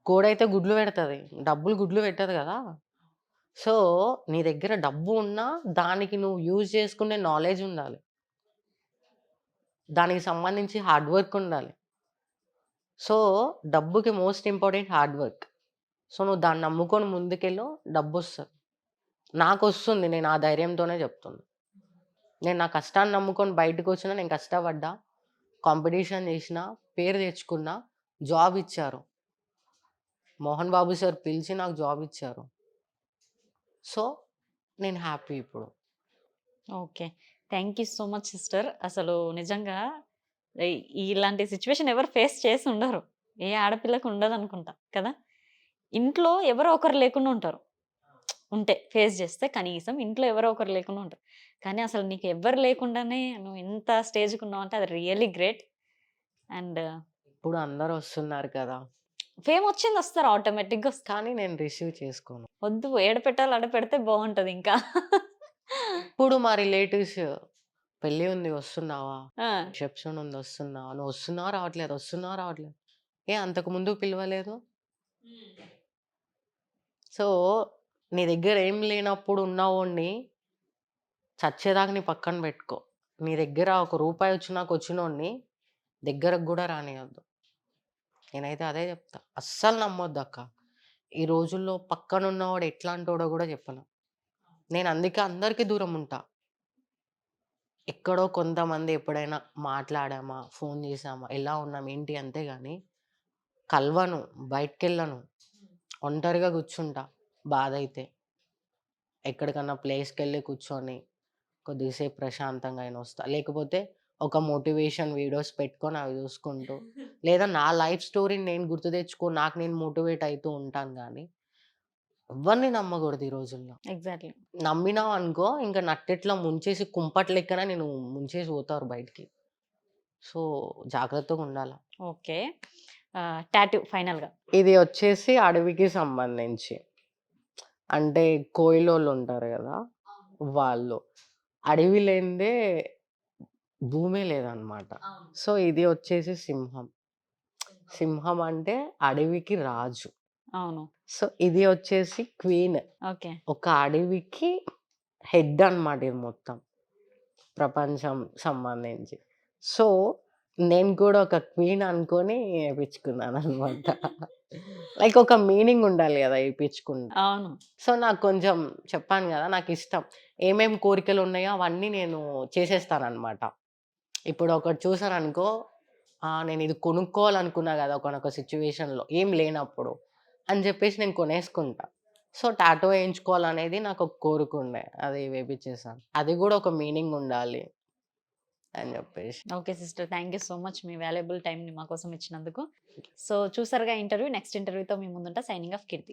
కోడైతే గుడ్లు పెడతది. డబ్బులు గుడ్లు పెట్టదు గదా! సో, నీ దగ్గర డబ్బు ఉన్నా దానికి నువ్వు యూజ్ చేసుకునే నాలెడ్జ్ ఉండాలి. దానికి సంబంధించి హార్డ్ వర్క్ ఉండాలి. సో, డబ్బుకి most important hard work. So, నువ్వు దాన్ని నమ్ముకొని ముందుకెళ్ళు డబ్బొస్తది. నాకొస్తుంది. నేను ఆ ధైర్యంతోనే చెప్తున్నా. నేను నా కష్టాన్ని నమ్ముకొని బయటకొచ్చినా, నేను కష్టపడ్డా, కాంపిటీషన్ చేసినా, పేరు తెచ్చుకున్నా, జాబ్ ఇచ్చారు. మోహన్ బాబు సార్ పిలిచి నాకు జాబ్ ఇచ్చారు. సో, నేను హ్యాపీ ఇప్పుడు. Okay. Thank you so much sister. అసలు నిజంగా ఇలాంటి సిచ్యువేషన్ ఎవరు ఫేస్ చేసి ఉండరు. ఏ ఆడపిల్లకి ఉండదనుకుంటా కదా! ఇంట్లో ఎవరో ఒకరు లేకుండా ఉంటారు. ఉంటే ఫేస్ చేస్తే కనీసం ఇంట్లో ఎవరో ఒకరు లేకుండా ఉంటారు. కానీ అసలు నీకు ఎవ్వరు లేకుండానే నువ్వు ఇంత స్టేజ్‌కి ఉన్నావంటే అది రియల్లీ గ్రేట్. అండ్ ఇప్పుడు అందరూ వస్తున్నారు కదా! ఫేమ్ వచ్చింది వస్తారు ఆటోమేటిక్‌గా వస్తారు. కానీ నేను రిసీవ్ చేసుకోను. వద్దు ఏడ పెట్టాలో ఆడ పెడితే బావుంటది ఇంకా. ఇప్పుడు మా రిలేటివ్స్ పెళ్లి ఉంది వస్తున్నావా? ఆ! రిసెప్షన్ ఉంది వస్తున్నావా? నువ్వు వస్తున్నావా? రావట్లేదు. వస్తున్నావా? రావట్లేదు. ఏ అంతకుముందు పిలవలేదు? సో, నీ దగ్గర ఏం లేనప్పుడు ఉన్నవోడిని చచ్చేదాకా నీ పక్కన పెట్టుకో. నీ దగ్గర ఒక రూపాయి వచ్చినాక వచ్చినోడిని దగ్గరకు గూడా రానియొద్దు. నేనైతే అదే చెప్తా. అస్సలు నమ్మొద్దక్క. ఈ రోజుల్లో పక్కనున్నవాడు ఎట్లాంటోడో గూడా చెప్పలేం. నేను అందుకే అందరికి దూరం ఉంటా. ఎక్కడో కొంతమంది ఎప్పుడైనా మాట్లాడామా, ఫోన్ చేశామా, ఎలా ఉన్నాం, ఏంటి అంతే గాని కలవను, బయటికెళ్ళను. ఒంటరిగా కూర్చుంటా బాధైతే. ఎక్కడికన్నా ప్లేస్‌కెళ్ళి కూర్చొని కొద్దిసేపు ప్రశాంతంగా అయినా వస్తా. లేకపోతే ఒక మోటివేషన్ వీడియోస్ పెట్టుకొని అవి చూసుకుంటూ, లేదా నా లైఫ్ స్టోరీని నేను గుర్తు తెచ్చుకొని నాకు నేను మోటివేట్ అయితూ ఉంటాను గానీ, ఎవ్వరిని నమ్మకూడదు ఈ రోజుల్లో. ఎగ్జాక్ట్‌లీ. నమ్మినావనుకో ఇంక నట్టెట్లా ముంచేసి కుంపటి లెక్కన నిన్ను ముంచేసి పోతారు బయటికి. సో, జాగ్రత్తగుండాల. ఓకే. టాటూ ఫైనల్‌గా. ఇది వచ్చేసి అడవికి సంబంధించి. అంటే కోయిలోళ్ళుంటారు గదా! వాళ్ళు. అడవి లేనిదే భూమే లేదనమాట. సో, ఇది వచ్చేసి సింహం. సింహం అంటే అడవికి రాజు. అవును. సో, ఇది వచ్చేసి క్వీన్. ఓకే. ఒక అడవికి హెడ్ అనమాట ఇది మొత్తం. ప్రపంచం సంబంధించి. సో, నేను కూడా ఒక క్వీన్ అనుకోని ఏపిచ్చుకున్నాననమాట. లైక్ ఒక మీనింగ్ ఉండాలి గదా! ఏపిచ్చుకుంటే. అవును. సో, నాకు కొంచెం చెప్పాను గదా! నాకిష్టం. ఏమేం కోరికలున్నాయో అవన్నీ నేను చేసేస్తాననమాట. ఇప్పుడు ఒకటి చూసాననుకో నేను ఇది కొనుక్కోవాలనుకున్నా కదా ఒకనొక సిచ్యువేషన్లో ఏం లేనప్పుడు అని చెప్పేసి నేను కొనేసుకుంటా. సో టాటూ వేయించుకోవాలనేది నాకు ఒక కోరిక ఉండే, అది వేపించేసాను. అది కూడా ఒక మీనింగ్ ఉండాలి అని చెప్పేసి. Okay sister, thank you so much me valuable టైంని మా కోసం ఇచ్చినందుకు. సో చూసారుగా ఇంటర్వ్యూ. నెక్స్ట్ ఇంటర్వ్యూతో మీ ముందుంటా. సైనింగ్ ఆఫ్ కీర్తి.